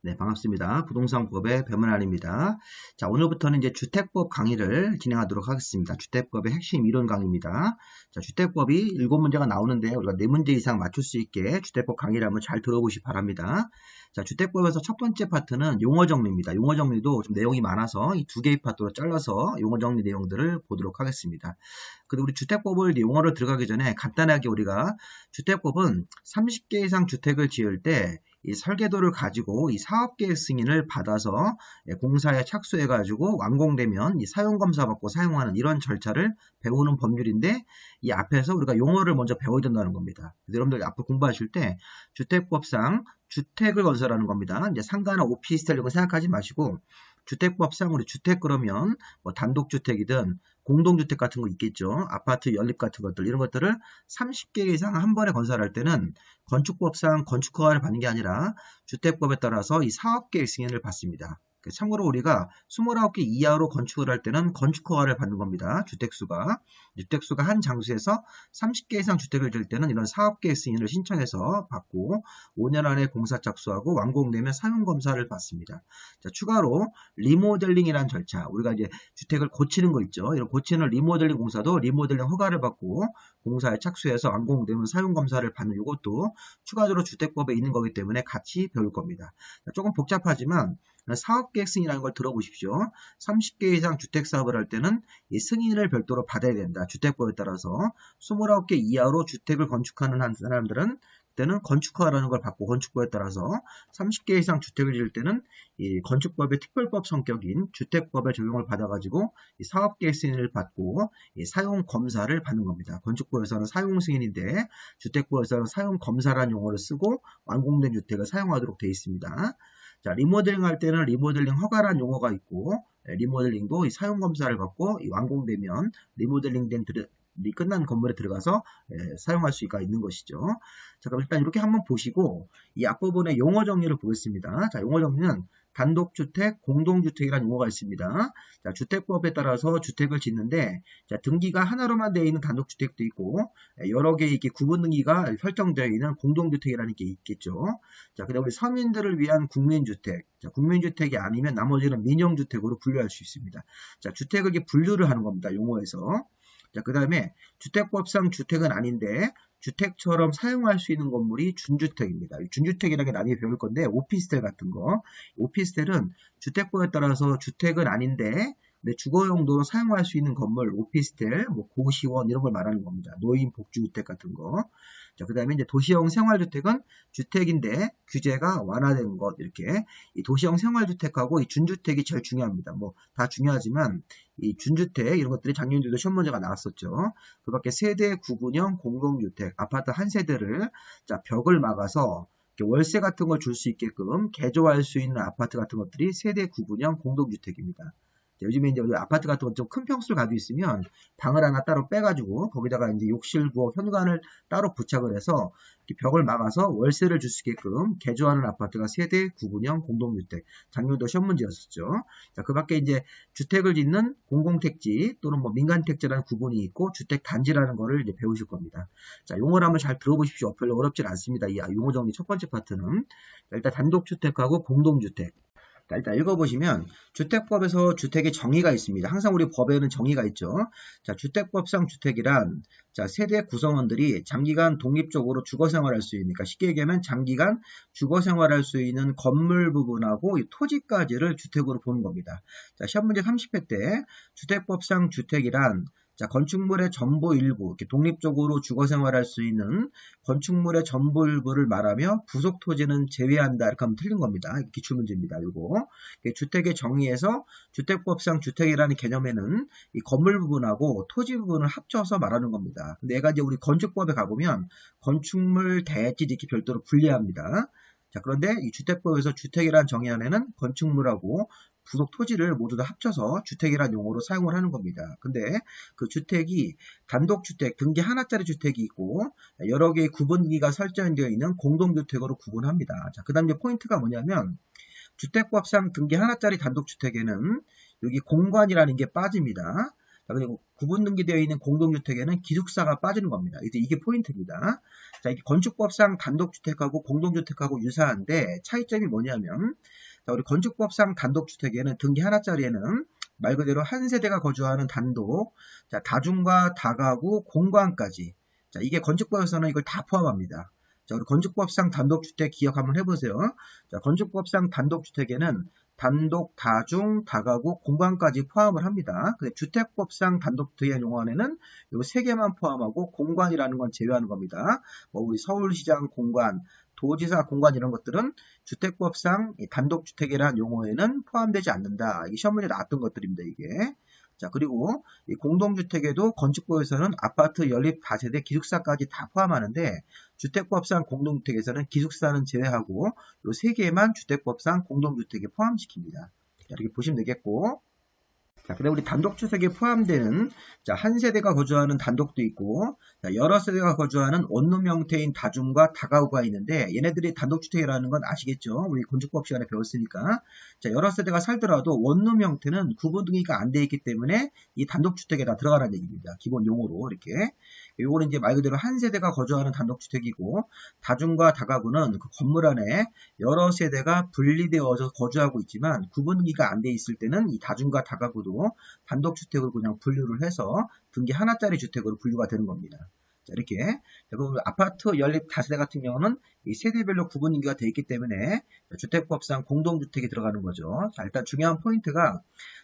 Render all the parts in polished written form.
네, 반갑습니다. 부동산법의 배문환입니다. 자, 오늘부터는 이제 주택법 강의를 진행하도록 하겠습니다. 주택법의 핵심 이론 강의입니다. 자, 주택법이 7문제가 나오는데 우리가 4문제 이상 맞출 수 있게 주택법 강의를 한번 잘 들어보시기 바랍니다. 자, 주택법에서 첫 번째 파트는 용어 정리입니다. 용어 정리도 좀 내용이 많아서 이 2개의 파트로 잘라서 용어 정리 내용들을 보도록 하겠습니다. 그리고 우리 주택법을 용어를 들어가기 전에 간단하게 우리가 주택법은 30개 이상 주택을 지을 때 이 설계도를 가지고 이 사업계획 승인을 받아서 공사에 착수해가지고 완공되면 이 사용검사 받고 사용하는 이런 절차를 배우는 법률인데 이 앞에서 우리가 용어를 먼저 배워야 된다는 겁니다. 여러분들 앞으로 공부하실 때 주택법상 주택을 건설하는 겁니다. 이제 상가나 오피스텔 이런 거 생각하지 마시고 주택법상 우리 주택 그러면 뭐 단독주택이든 공동주택 같은 거 있겠죠. 아파트 연립 같은 것들 이런 것들을 30개 이상 한 번에 건설할 때는 건축법상 건축허가를 받는 게 아니라 주택법에 따라서 이 사업계획 승인을 받습니다. 참고로 우리가 29개 이하로 건축을 할 때는 건축허가를 받는 겁니다. 주택수가 한 장소에서 30개 이상 주택을 지을 때는 이런 사업계획 승인을 신청해서 받고 5년 안에 공사 착수하고 완공되면 사용검사를 받습니다. 자, 추가로 리모델링이라는 절차, 우리가 이제 주택을 고치는 거 있죠. 이런 고치는 리모델링 공사도 리모델링 허가를 받고 공사에 착수해서 완공되면 사용검사를 받는 이것도 추가적으로 주택법에 있는 거기 때문에 같이 배울 겁니다. 자, 조금 복잡하지만 사업계획 승인이라는 걸 들어보십시오. 30개 이상 주택사업을 할 때는 이 승인을 별도로 받아야 된다. 주택법에 따라서 29개 이하로 주택을 건축하는 한 사람들은 그때는 건축허가라는 걸 받고 건축법에 따라서 30개 이상 주택을 지을 때는 이 건축법의 특별법 성격인 주택법의 적용을 받아가지고 이 사업계획 승인을 받고 이 사용검사를 받는 겁니다. 건축법에서는 사용승인인데 주택법에서는 사용검사라는 용어를 쓰고 완공된 주택을 사용하도록 되어 있습니다. 자, 리모델링 할 때는 리모델링 허가라는 용어가 있고 리모델링도 이 사용검사를 받고 이 완공되면 리모델링 된 끝난 건물에 들어가서 사용할 수가 있는 것이죠. 자, 그럼 일단 이렇게 한번 보시고 이 앞부분의 용어 정리를 보겠습니다. 자, 용어 정리는 단독주택, 공동주택이라는 용어가 있습니다. 자, 주택법에 따라서 주택을 짓는데 자, 등기가 하나로만 되어 있는 단독주택도 있고 여러 개의 이렇게 구분 등기가 설정되어 있는 공동주택이라는 게 있겠죠. 자, 그다음에 우리 서민들을 위한 국민주택. 자, 국민주택이 아니면 나머지는 민영주택으로 분류할 수 있습니다. 자, 주택을 이렇게 분류를 하는 겁니다. 용어에서. 자, 그 다음에 주택법상 주택은 아닌데 주택처럼 사용할 수 있는 건물이 준주택입니다. 준주택이라는 게 나중에 배울 건데 오피스텔 같은 거. 오피스텔은 주택법에 따라서 주택은 아닌데 주거 용도로 사용할 수 있는 건물, 오피스텔, 뭐 고시원 이런 걸 말하는 겁니다. 노인 복지주택 같은 거. 자, 그 다음에 이제 도시형 생활주택은 주택인데 규제가 완화된 것 이렇게 이 도시형 생활주택하고 이 준주택이 제일 중요합니다. 뭐 다 중요하지만 이 준주택 이런 것들이 작년에도 시험 문제가 나왔었죠. 그 밖에 세대 구분형 공동주택 아파트 한 세대를 자 벽을 막아서 월세 같은 걸 줄 수 있게끔 개조할 수 있는 아파트 같은 것들이 세대 구분형 공동주택입니다. 요즘에 이제 우리 아파트 같은 거 좀 큰 평수를 가지고 있으면 방을 하나 따로 빼가지고 거기다가 이제 욕실, 부엌, 현관을 따로 부착을 해서 벽을 막아서 월세를 줄 수 있게끔 개조하는 아파트가 세대 구분형 공동주택. 작년도 시험 문제였었죠. 자, 그 밖에 이제 주택을 짓는 공공택지 또는 뭐 민간택지라는 구분이 있고 주택단지라는 거를 이제 배우실 겁니다. 자, 용어를 한번 잘 들어보십시오. 별로 어렵진 않습니다. 이 용어 정리 첫 번째 파트는. 자, 일단 단독주택하고 공동주택. 자, 일단 읽어보시면 주택법에서 주택의 정의가 있습니다. 항상 우리 법에는 정의가 있죠. 자, 주택법상 주택이란 자, 세대 구성원들이 장기간 독립적으로 주거생활할 수 있는, 그러니까 쉽게 얘기하면 장기간 주거생활할 수 있는 건물 부분하고 이 토지까지를 주택으로 보는 겁니다. 자, 시험 문제 30회 때 주택법상 주택이란 자, 건축물의 전부 일부, 이렇게 독립적으로 주거생활할 수 있는 건축물의 전부 일부를 말하며 부속 토지는 제외한다. 이렇게 하면 틀린 겁니다. 기출문제입니다. 이거. 주택의 정의에서 주택법상 주택이라는 개념에는 이 건물 부분하고 토지 부분을 합쳐서 말하는 겁니다. 근데 얘가 이제 우리 건축법에 가보면 건축물, 대지 이렇게 별도로 분리합니다. 자, 그런데 이 주택법에서 주택이라는 정의 안에는 건축물하고 부속 토지를 모두 다 합쳐서 주택이라는 용어로 사용을 하는 겁니다. 근데 그 주택이 단독주택, 등기 하나짜리 주택이 있고 여러 개의 구분기가 설정되어 있는 공동주택으로 구분합니다. 자, 그 다음 이제 포인트가 뭐냐면 주택법상 등기 하나짜리 단독주택에는 여기 공관이라는 게 빠집니다. 자, 그리고 구분 등기되어 있는 공동주택에는 기숙사가 빠지는 겁니다. 이게 포인트입니다. 자, 이게 건축법상 단독주택하고 공동주택하고 유사한데 차이점이 뭐냐면, 자, 우리 건축법상 단독주택에는 등기 하나짜리에는 말 그대로 한 세대가 거주하는 단독, 자, 다중과 다가구, 공관까지. 자, 이게 건축법에서는 이걸 다 포함합니다. 자, 우리 건축법상 단독주택 기억 한번 해보세요. 자, 건축법상 단독주택에는 단독, 다중, 다가구, 공관까지 포함을 합니다. 근데 주택법상 단독주택의 용어에는 요 세 개만 포함하고 공관이라는 건 제외하는 겁니다. 뭐 우리 서울시장 공관, 도지사 공관 이런 것들은 주택법상 단독주택이라는 용어에는 포함되지 않는다. 이게 시험 문제 나왔던 것들입니다. 이게. 자, 그리고 이 공동주택에도 건축법에서는 아파트 연립 다세대 기숙사까지 다 포함하는데 주택법상 공동주택에서는 기숙사는 제외하고 이 세 개만 주택법상 공동주택에 포함시킵니다. 자, 이렇게 보시면 되겠고, 자, 그다음 우리 단독주택에 포함되는 자, 한 세대가 거주하는 단독도 있고, 자, 여러 세대가 거주하는 원룸 형태인 다중과 다가구가 있는데 얘네들이 단독주택이라는 건 아시겠죠? 우리 건축법 시간에 배웠으니까. 자, 여러 세대가 살더라도 원룸 형태는 구분 등기가 안 돼 있기 때문에 이 단독주택에 다 들어가라는 얘기입니다. 기본 용어로 이렇게. 요거는 이제 말 그대로 한 세대가 거주하는 단독주택이고, 다중과 다가구는 그 건물 안에 여러 세대가 분리되어서 거주하고 있지만 구분 등기가 안 돼 있을 때는 이 다중과 다가구도 단독주택으로 그냥 분류를 해서 등기 하나짜리 주택으로 분류가 되는 겁니다. 자, 이렇게. 그리고 아파트 연립 다세대 같은 경우는 이 세대별로 구분 등기가 되어 있기 때문에 주택법상 공동주택이 들어가는 거죠. 자, 일단 중요한 포인트가,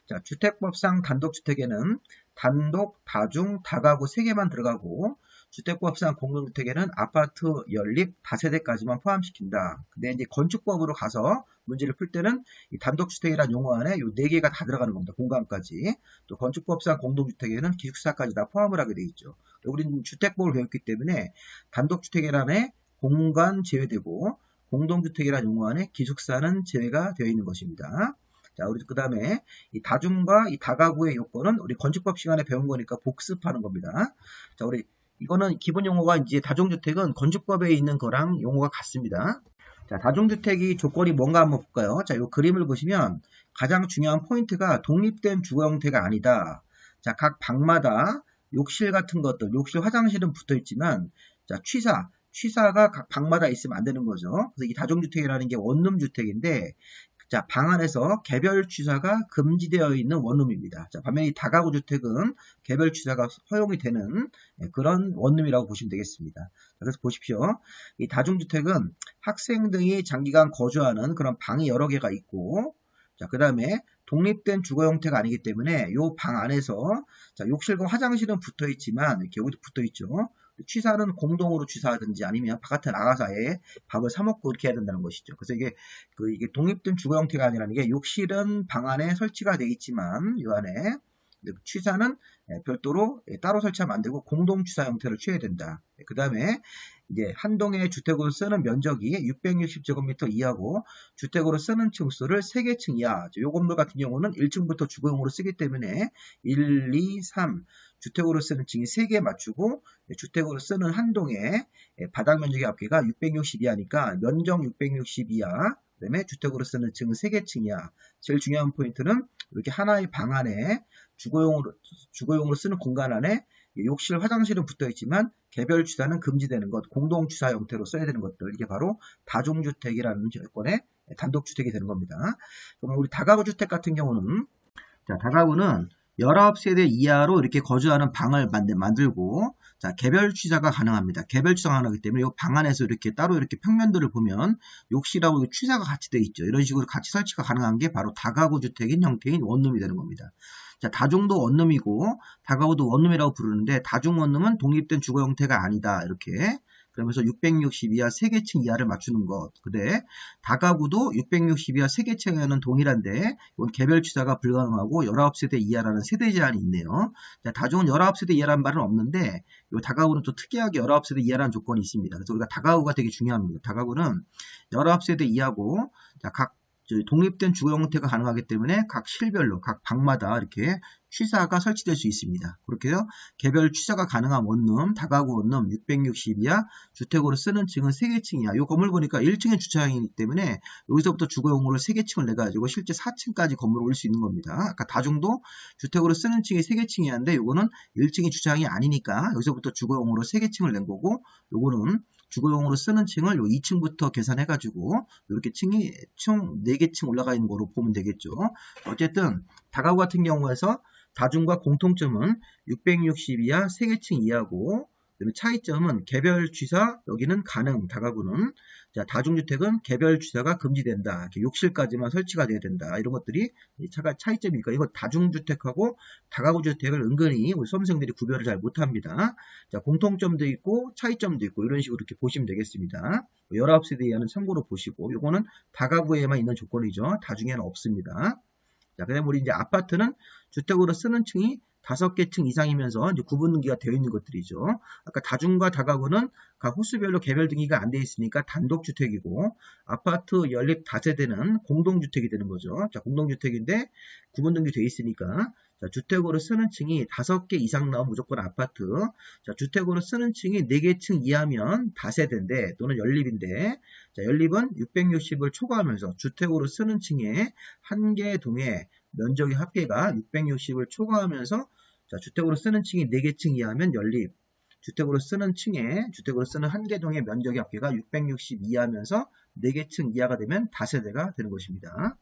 자, 주택법상 단독주택에는 단독, 다중, 다가구 3개만 들어가고, 주택법상 공동주택에는 아파트 연립 다세대까지만 포함시킨다. 근데 이제 건축법으로 가서 문제를 풀 때는 이 단독주택이라는 용어 안에 이 4개가 다 들어가는 겁니다. 공간까지. 또 건축법상 공동주택에는 기숙사까지 다 포함을 하게 돼 있죠. 우리는 주택법을 배웠기 때문에 단독주택이란에 공간 제외되고 공동주택이라는 용어 안에 기숙사는 제외가 되어 있는 것입니다. 자, 우리 그 다음에 이 다중과 이 다가구의 요건은 우리 건축법 시간에 배운 거니까 복습하는 겁니다. 자, 우리 이거는 기본 용어가 이제 다중주택은 건축법에 있는 거랑 용어가 같습니다. 자, 다중주택이 조건이 뭔가 한번 볼까요? 자, 이 그림을 보시면 가장 중요한 포인트가 독립된 주거 형태가 아니다. 자, 각 방마다 욕실 같은 것들, 욕실 화장실은 붙어 있지만, 자, 취사가 각 방마다 있으면 안 되는 거죠. 그래서 이 다중주택이라는 게 원룸 주택인데, 자, 방 안에서 개별 취사가 금지되어 있는 원룸입니다. 자, 반면에 이 다가구 주택은 개별 취사가 허용이 되는 그런 원룸이라고 보시면 되겠습니다. 그래서 보십시오. 이 다중주택은 학생 등이 장기간 거주하는 그런 방이 여러 개가 있고, 자, 그 다음에 독립된 주거 형태가 아니기 때문에 이 방 안에서 자, 욕실과 화장실은 붙어 있지만 이렇게 여기도 붙어 있죠. 취사는 공동으로 취사하든지 아니면 바깥에 나가서 아예 밥을 사 먹고 이렇게 해야 된다는 것이죠. 그래서 이게 독립된 주거 형태가 아니라는 게 욕실은 방 안에 설치가 되어 있지만 이 안에 취사는 별도로 따로 설치하면 안 되고 공동 취사 형태를 취해야 된다. 그 다음에 이제 한 동의 주택으로 쓰는 면적이 660제곱미터 이하고 주택으로 쓰는 층수를 3개 층 이하. 요 건물 같은 경우는 1층부터 주거용으로 쓰기 때문에 1, 2, 3 주택으로 쓰는 층이 3개 맞추고 주택으로 쓰는 한 동의 바닥 면적의 합계가 660 이하니까 면적 660 이하. 그 다음에 주택으로 쓰는 층은 3개 층 이하. 제일 중요한 포인트는 이렇게 하나의 방 안에 주거용으로 쓰는 공간 안에 욕실, 화장실은 붙어 있지만 개별 취사는 금지되는 것, 공동 취사 형태로 써야 되는 것들, 이게 바로 다중주택이라는 조건의 단독주택이 되는 겁니다. 그럼 우리 다가구 주택 같은 경우는, 자, 다가구는 19세대 이하로 이렇게 거주하는 방을 만들고, 자, 개별 취사가 가능합니다. 개별 취사가 가능하기 때문에 이 방 안에서 이렇게 따로 이렇게 평면들을 보면 욕실하고 취사가 같이 되어 있죠. 이런 식으로 같이 설치가 가능한 게 바로 다가구 주택인 형태인 원룸이 되는 겁니다. 자, 다중도 원룸이고 다가구도 원룸이라고 부르는데 다중 원룸은 독립된 주거 형태가 아니다. 이렇게. 그러면서 660 이하 3개층 이하를 맞추는 것. 근데 다가구도 660 이하 3개층에는 동일한데 이건 개별 취사가 불가능하고 19세대 이하라는 세대 제한이 있네요. 자, 다중은 19세대 이하라는 말은 없는데 이 다가구는 또 특이하게 19세대 이하라는 조건이 있습니다. 그래서 우리가 다가구가 되게 중요합니다. 다가구는 19세대 이하고 자, 각 독립된 주거 형태가 가능하기 때문에 각 실별로 각 방마다 이렇게 취사가 설치될 수 있습니다. 그렇게 해서 개별 취사가 가능한 원룸, 다가구 원룸 660 이하 주택으로 쓰는 층은 3개 층이야. 이 건물 보니까 1층에 주차장이기 때문에 여기서부터 주거용으로 3개층을 내가지고 실제 4층까지 건물을 올릴 수 있는 겁니다. 아까 다중도 주택으로 쓰는 층이 3개층이었는데 요거는 1층이 주차장이 아니니까 여기서부터 주거용으로 3개층을 낸 거고, 요거는 주거용으로 쓰는 층을 요 2층부터 계산해가지고 이렇게 층이 총 4개 층 올라가 있는 거로 보면 되겠죠. 어쨌든 다가구 같은 경우에서 다중과 공통점은 660 이하 3개층 이하고, 그다음에 차이점은 개별 취사, 여기는 가능, 다가구는. 자, 다중주택은 개별 취사가 금지된다. 이렇게 욕실까지만 설치가 돼야 된다. 이런 것들이 차이점이니까 이거 다중주택하고 다가구주택을 은근히 우리 수험생들이 구별을 잘 못합니다. 자, 공통점도 있고 차이점도 있고 이런 식으로 이렇게 보시면 되겠습니다. 19세대 이하는 참고로 보시고, 이거는 다가구에만 있는 조건이죠. 다중에는 없습니다. 자, 그 다음에 우리 이제 아파트는 주택으로 쓰는 층이 5개 층 이상이면서 이제 구분 등기가 되어 있는 것들이죠. 아까 다중과 다가구는 각 호수별로 개별 등기가 안 되어 있으니까 단독주택이고, 아파트 연립 다세대는 공동주택이 되는 거죠. 자, 공동주택인데 구분 등기 되어 있으니까, 자, 주택으로 쓰는 층이 5개 이상 나오면 무조건 아파트. 자, 주택으로 쓰는 층이 4개 층 이하면 다세대인데 또는 연립인데, 자, 연립은 660을 초과하면서 주택으로 쓰는 층에 한 개 동의 면적의 합계가 660을 초과하면서, 자, 주택으로 쓰는 층이 4개 층 이하면 연립, 주택으로 쓰는 한 개 동의 면적의 합계가 660 이하면서 4개 층 이하가 되면 다세대가 되는 것입니다.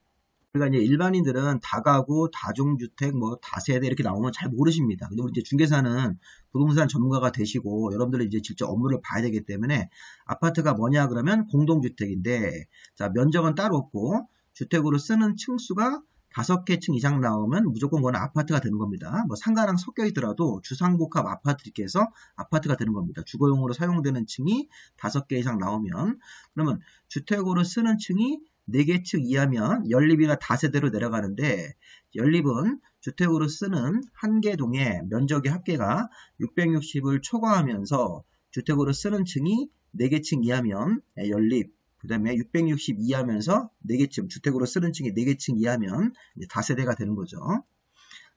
그러니까 이제 일반인들은 다가구, 다중주택, 뭐 다세대 이렇게 나오면 잘 모르십니다. 근데 우리 이제 중개사는 부동산 전문가가 되시고 여러분들이 이제 직접 업무를 봐야 되기 때문에, 아파트가 뭐냐 그러면 공동주택인데, 자, 면적은 따로 없고 주택으로 쓰는 층수가 5개 층 이상 나오면 무조건 그건 아파트가 되는 겁니다. 뭐 상가랑 섞여 있더라도 주상복합 아파트 이렇게 해서 아파트가 되는 겁니다. 주거용으로 사용되는 층이 5개 이상 나오면. 그러면 주택으로 쓰는 층이 4개 층 이하면 연립이나 다세대로 내려가는데, 연립은 주택으로 쓰는 한 개 동의 면적의 합계가 660을 초과하면서 주택으로 쓰는 층이 4개 층 이하면 연립, 그 다음에 660 이하면서 4개 층, 주택으로 쓰는 층이 4개 층 이하면 다세대가 되는 거죠.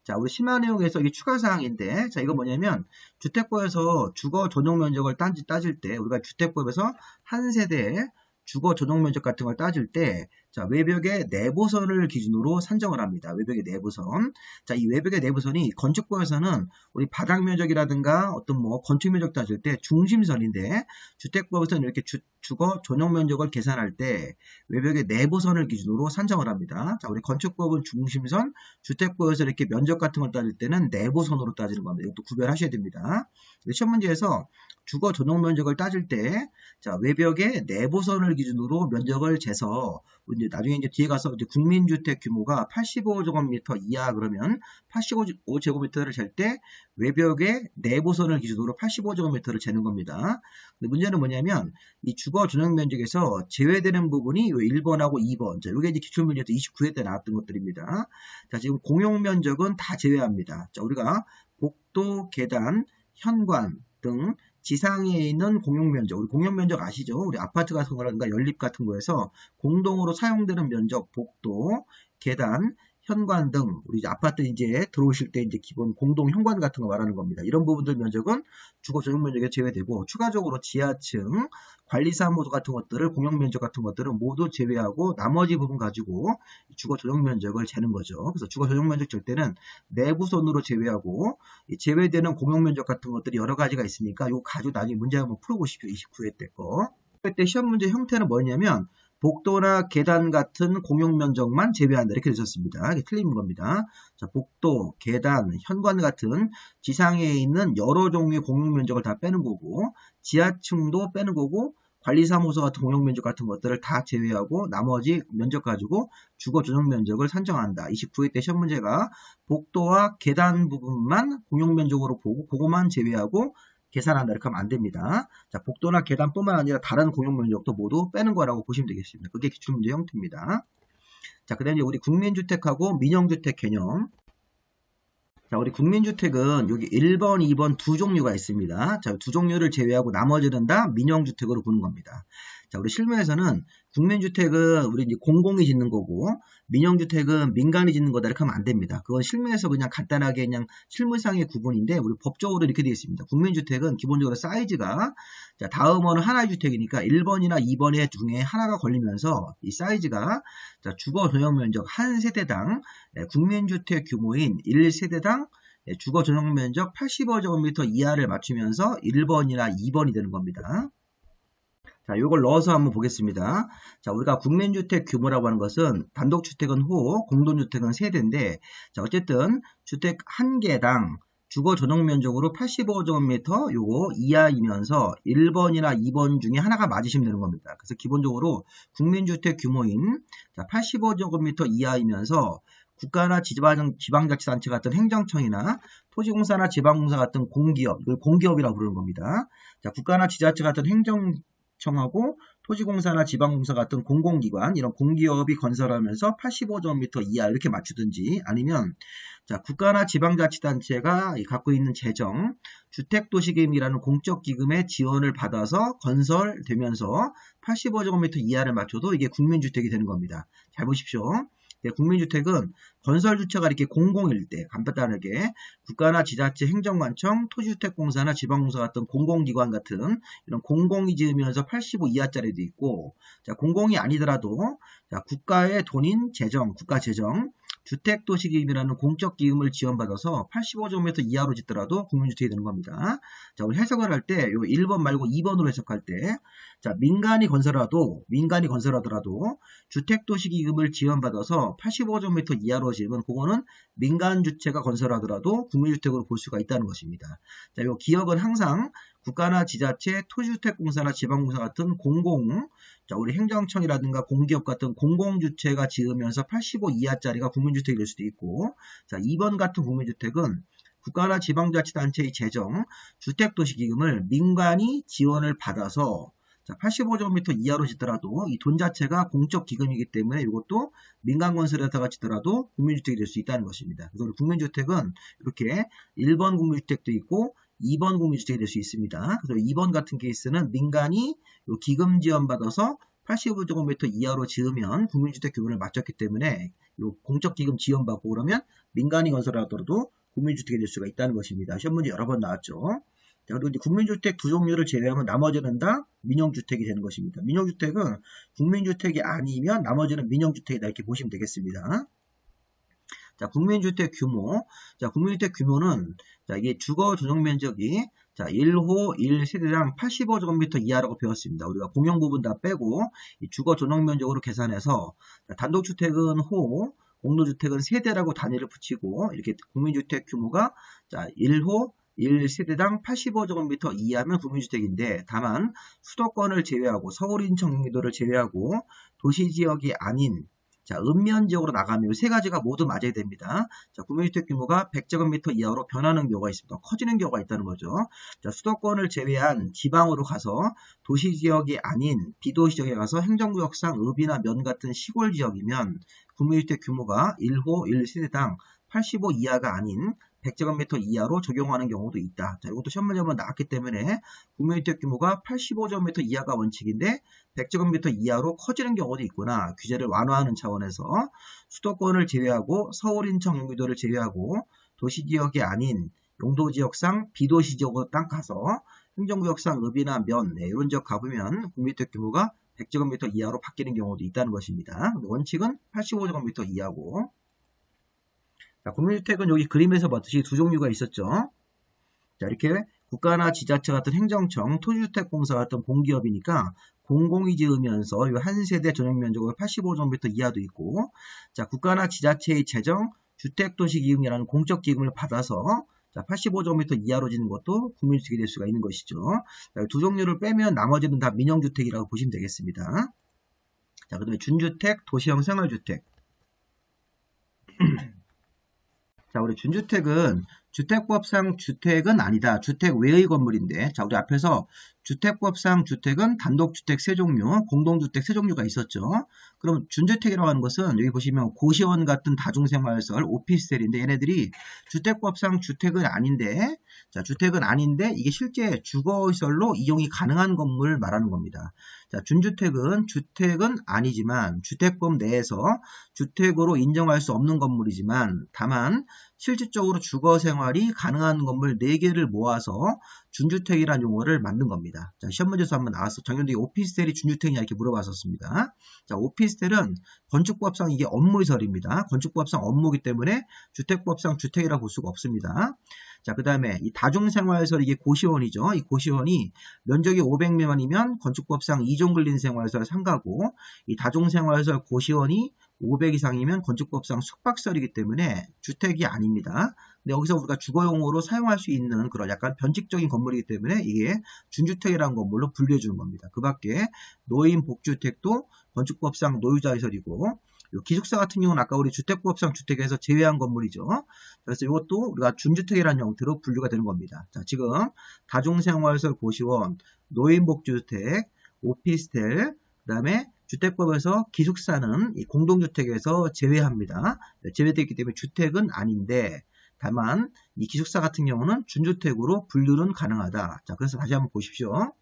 자, 우리 심화 내용에서 이게 추가사항인데, 자, 이거 뭐냐면, 주택법에서 주거 전용 면적을 따질 때, 우리가 주택법에서 한 세대에 주거 전용 면적 같은 걸 따질 때, 자, 외벽의 내부선을 기준으로 산정을 합니다. 외벽의 내부선. 자, 이 외벽의 내부선이 건축법에서는 우리 바닥 면적이라든가 어떤 뭐 건축 면적 따질 때 중심선인데, 주택법에서는 이렇게 주거 전용 면적을 계산할 때 외벽의 내부선을 기준으로 산정을 합니다. 자, 우리 건축법은 중심선, 주택법에서 이렇게 면적 같은 걸 따질 때는 내부선으로 따지는 겁니다. 이것도 구별하셔야 됩니다. 시험 문제에서 주거 전용 면적을 따질 때, 자, 외벽의 내부선을 기준으로 면적을 재서, 이제 나중에 이제 뒤에 가서 이제 국민주택 규모가 85제곱미터 이하 그러면 85제곱미터를 잴 때 외벽의 내부선을 기준으로 85제곱미터를 재는 겁니다. 근데 문제는 뭐냐면, 이 주거 전용 면적에서 제외되는 부분이 1번하고 2번. 자, 이게 이제 기출문제에서 29회 때 나왔던 것들입니다. 자, 지금 공용 면적은 다 제외합니다. 자, 우리가 복도, 계단, 현관 등 지상에 있는 공용면적, 우리 공용면적 아시죠? 우리 아파트 같은 거라든가 연립 같은 거에서 공동으로 사용되는 면적, 복도, 계단, 현관 등, 우리 이제 아파트 이제 들어오실 때 이제 기본 공동 현관 같은 거 말하는 겁니다. 이런 부분들 면적은 주거 전용 면적에 제외되고, 추가적으로 지하층, 관리사무소 같은 것들을, 공용 면적 같은 것들은 모두 제외하고 나머지 부분 가지고 주거 전용 면적을 재는 거죠. 그래서 주거 전용 면적 잴 때는 내부선으로 제외하고, 제외되는 공용 면적 같은 것들이 여러 가지가 있으니까 이거 가지고 나중에 문제 한번 풀어보십시오. 29회 때 거. 그때 시험 문제 형태는 뭐냐면, 복도나 계단 같은 공용 면적만 제외한다. 이렇게 되셨습니다. 이게 틀린 겁니다. 자, 복도, 계단, 현관 같은 지상에 있는 여러 종류의 공용 면적을 다 빼는 거고, 지하층도 빼는 거고, 관리사무소 같은 공용 면적 같은 것들을 다 제외하고 나머지 면적 가지고 주거 전용 면적을 산정한다. 29회 때 시험 문제가 복도와 계단 부분만 공용 면적으로 보고 그것만 제외하고 계산한다. 이렇게 하면 안 됩니다. 자, 복도나 계단뿐만 아니라 다른 공용 면적도 모두 빼는 거라고 보시면 되겠습니다. 그게 기출문제 형태입니다. 자, 그 다음에 이제 우리 국민주택하고 민영주택 개념. 자, 우리 국민주택은 여기 1번, 2번 두 종류가 있습니다. 자, 두 종류를 제외하고 나머지는 다 민영주택으로 보는 겁니다. 자, 우리 실무에서는 국민주택은 우리 이제 공공이 짓는 거고, 민영주택은 민간이 짓는 거다. 이렇게 하면 안 됩니다. 그건 실무에서 그냥 간단하게 그냥 실무상의 구분인데, 우리 법적으로 이렇게 되어 있습니다. 국민주택은 기본적으로 사이즈가, 자, 다음번은 하나의 주택이니까 1번이나 2번의 중에 하나가 걸리면서 이 사이즈가, 자, 주거 전용 면적 한 세대당 국민주택 규모인 1세대당 주거 전용 면적 85제곱미터 이하를 맞추면서 1번이나 2번이 되는 겁니다. 자, 요걸 넣어서 한번 보겠습니다. 자, 우리가 국민주택 규모라고 하는 것은 단독주택은 호, 공동주택은 세대인데, 자, 어쨌든 주택 한 개당 주거 전용 면적으로 85제곱미터 요거 이하이면서 1번이나 2번 중에 하나가 맞으시면 되는 겁니다. 그래서 기본적으로 국민주택 규모인 85제곱미터 이하이면서 국가나 지방자치단체 같은 행정청이나 토지공사나 지방공사 같은 공기업, 이걸 공기업이라고 부르는 겁니다. 자, 국가나 지자체 같은 행정청하고 토지공사나 지방공사 같은 공공기관, 이런 공기업이 건설하면서 85제곱미터 이하 이렇게 맞추든지, 아니면 자, 국가나 지방자치단체가 갖고 있는 재정, 주택도시기금이라는 공적기금의 지원을 받아서 건설되면서 85제곱미터 이하를 맞춰도 이게 국민주택이 되는 겁니다. 잘 보십시오. 네, 국민주택은 건설주체가 이렇게 공공일 때, 간단하게 국가나 지자체 행정관청, 토지주택공사나 지방공사 같은 공공기관 같은 이런 공공이 지으면서 85 이하짜리도 있고, 자, 공공이 아니더라도 자, 국가의 돈인 재정, 국가재정, 주택도시기금이라는 공적기금을 지원받아서 85제곱미터 이하로 짓더라도 국민주택이 되는 겁니다. 자, 우리 해석을 할 때, 요 1번 말고 2번으로 해석할 때, 자, 민간이 건설하더라도 주택도시기금을 지원받아서 85제곱미터 이하로 지으면 그거는 민간주체가 건설하더라도 국민주택으로 볼 수가 있다는 것입니다. 자, 요 기억은 항상 국가나 지자체, 토지주택공사나 지방공사 같은 자, 우리 행정청이라든가 공기업 같은 공공주체가 지으면서 85 이하짜리가 국민주택이 될 수도 있고, 자, 2번 같은 국민주택은 국가나 지방자치단체의 재정, 주택도시기금을 민간이 지원을 받아서 85제곱미터 이하로 짓더라도 이 돈 자체가 공적 기금이기 때문에 이것도 민간 건설에다가 짓더라도 국민주택이 될 수 있다는 것입니다. 그래서 국민주택은 이렇게 1번 국민주택도 있고 2번 국민주택이 될 수 있습니다. 그래서 2번 같은 케이스는 민간이 기금 지원받아서 85제곱미터 이하로 지으면 국민주택 규모를 맞췄기 때문에 공적 기금 지원받고 그러면 민간이 건설하더라도 국민주택이 될 수가 있다는 것입니다. 시험 문제 여러 번 나왔죠. 자, 그리고 이제 국민주택 두 종류를 제외하면 나머지는 다 민영주택이 되는 것입니다. 민영주택은 국민주택이 아니면 나머지는 민영주택이다 이렇게 보시면 되겠습니다. 자, 국민주택 규모. 자, 국민주택 규모는 자, 이게 주거 전용 면적이 자, 1호 1세대당 85제곱미터 이하라고 배웠습니다. 우리가 공용 부분 다 빼고 이 주거 전용 면적으로 계산해서 자, 단독주택은 호, 공동주택은 세대라고 단위를 붙이고 이렇게 국민주택 규모가 자, 1호 1세대당 85제곱미터 이하면 국민주택인데, 다만 수도권을 제외하고 서울, 인천, 경기도를 제외하고 도시지역이 아닌 자, 읍면지역으로 나가면 이 세 가지가 모두 맞아야 됩니다. 자, 국민주택 규모가 100제곱미터 이하로 변하는 경우가 있습니다. 커지는 경우가 있다는 거죠. 자, 수도권을 제외한 지방으로 가서 도시지역이 아닌 비도시지역에 가서 행정구역상 읍이나 면 같은 시골 지역이면 국민주택 규모가 1호 1세대당 85 이하가 아닌 100제곱미터 이하로 적용하는 경우도 있다. 자, 이것도 시험 문제 한번 나왔기 때문에 국민주택 규모가 85제곱미터 이하가 원칙인데 100제곱미터 이하로 커지는 경우도 있구나. 규제를 완화하는 차원에서 수도권을 제외하고 서울, 인천, 경기도를 제외하고 도시지역이 아닌 용도지역상 비도시지역으로 딱 가서 행정구역상 읍이나 면 이런 지역 가보면 국민주택 규모가 100제곱미터 이하로 바뀌는 경우도 있다는 것입니다. 원칙은 85제곱미터 이하고, 자, 국민주택은 여기 그림에서 봤듯이 두 종류가 있었죠. 자, 이렇게 국가나 지자체 같은 행정청, 토지주택공사 같은 공기업이니까 공공이 지으면서 한 세대 전용 면적으로 85제곱미터 이하도 있고, 자, 국가나 지자체의 재정, 주택도시기금이라는 공적기금을 받아서 자, 85제곱미터 이하로 짓는 것도 국민주택이 될 수가 있는 것이죠. 자, 두 종류를 빼면 나머지는 다 민영주택이라고 보시면 되겠습니다. 자, 그 다음에 준주택, 도시형 생활주택. 자, 우리 준주택은 주택법상 주택은 아니다. 주택 외의 건물인데, 자, 우리 앞에서 주택법상 주택은 단독주택 세 종류, 공동주택 세 종류가 있었죠. 그럼 준주택이라고 하는 것은 여기 보시면 고시원 같은 다중생활시설, 오피스텔인데 얘네들이 주택법상 주택은 아닌데, 자, 주택은 아닌데 이게 실제 주거시설로 이용이 가능한 건물을 말하는 겁니다. 자, 준주택은 주택은 아니지만 주택법 내에서 주택으로 인정할 수 없는 건물이지만 다만 실질적으로 주거생활이 가능한 건물 4개를 모아서 준주택이라는 용어를 만든 겁니다. 자, 시험 문제에서 한번 나왔어. 작년에 오피스텔이 준주택이냐 이렇게 물어봤었습니다. 자, 오피스텔은 건축법상 이게 업무시설입니다. 건축법상 업무이기 때문에 주택법상 주택이라고 볼 수가 없습니다. 자, 그 다음에 이 다중생활시설 이게 고시원이죠. 이 고시원이 면적이 500 미만이면 건축법상 2종 근린 생활시설 상가고 이 다중생활시설 고시원이 500 이상이면 건축법상 숙박시설이기 때문에 주택이 아닙니다. 근데 여기서 우리가 주거용으로 사용할 수 있는 그런 약간 변칙적인 건물이기 때문에 이게 준주택이라는 건물로 분류해 주는 겁니다. 그 밖에 노인 복주택도 건축법상 노유자시설이고 기숙사 같은 경우는 아까 우리 주택법상 주택에서 제외한 건물이죠. 그래서 이것도 우리가 준주택이라는 형태로 분류가 되는 겁니다. 자, 지금 다중생활시설 고시원, 노인복주택, 오피스텔, 그 다음에 주택법에서 기숙사는 이 공동주택에서 제외합니다. 제외되어 있기 때문에 주택은 아닌데 다만 이 기숙사 같은 경우는 준주택으로 분류는 가능하다. 자, 그래서 다시 한번 보십시오.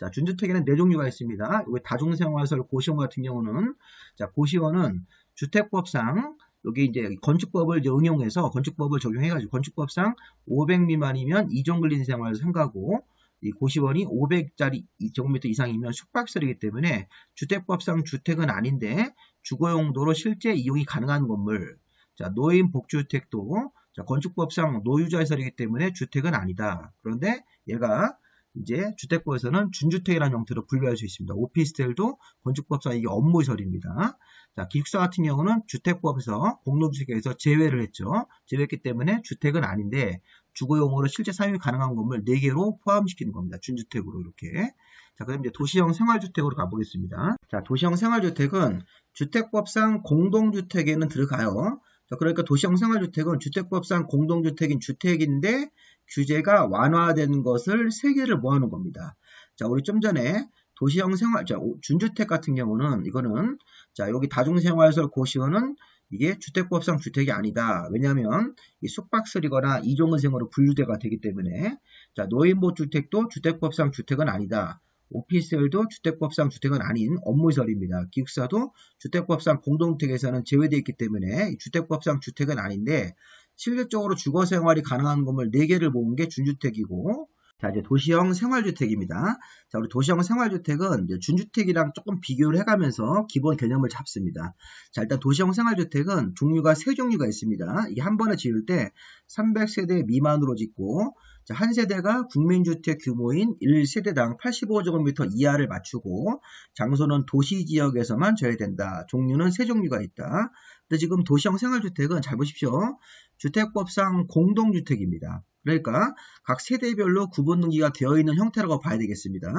자, 준주택에는 4종류가 있습니다. 여기 다중생활시설 고시원 같은 경우는 자, 고시원은 주택법상 여기 이제 건축법을 이제 응용해서 건축법을 적용해가지고 건축법상 500 미만이면 2종 근린 생활 상가고 이 고시원이 500짜리 제곱미터 이상이면 숙박시설이기 때문에 주택법상 주택은 아닌데 주거용도로 실제 이용이 가능한 건물. 자, 노인 복주택도 자, 건축법상 노유자시설이기 때문에 주택은 아니다. 그런데 얘가 이제 주택법에서는 준주택이라는 형태로 분류할 수 있습니다. 오피스텔도 건축법상 이게 업무시설입니다. 자, 기숙사 같은 경우는 주택법에서 공동주택에서 제외를 했죠. 제외했기 때문에 주택은 아닌데 주거용으로 실제 사용이 가능한 건물 4개로 포함시키는 겁니다. 준주택으로 이렇게. 자, 그럼 이제 도시형 생활주택으로 가보겠습니다. 자, 도시형 생활주택은 주택법상 공동주택에는 들어가요. 자, 그러니까 도시형 생활주택은 주택법상 공동주택인 주택인데 규제가 완화되는 것을 3개를 모아놓은 겁니다. 자, 우리 좀 전에 도시형 생활, 자, 준주택 같은 경우는 이거는 자, 여기 다중생활시설 고시원은 이게 주택법상 주택이 아니다. 왜냐하면 이 숙박시설이거나 이종근생으로 분류가 되기 때문에 자, 노인보주택도 주택법상 주택은 아니다. 오피스텔도 주택법상 주택은 아닌 업무시설입니다. 기숙사도 주택법상 공동주택에서는 제외되어 있기 때문에 주택법상 주택은 아닌데 실질적으로 주거생활이 가능한 건물 4개를 모은 게 준주택이고 자, 이제 도시형 생활주택입니다. 자, 우리 도시형 생활주택은 이제 준주택이랑 조금 비교를 해가면서 기본 개념을 잡습니다. 자, 일단 도시형 생활주택은 종류가 3종류가 있습니다. 이게 한 번에 지을 때 300세대 미만으로 짓고 자, 한 세대가 국민주택 규모인 1세대당 85제곱미터 이하를 맞추고 장소는 도시지역에서만 져야 된다. 종류는 3종류가 있다. 근데 지금 도시형 생활주택은 잘 보십시오. 주택법상 공동주택입니다. 그러니까 각 세대별로 구분 등기가 되어 있는 형태라고 봐야 되겠습니다.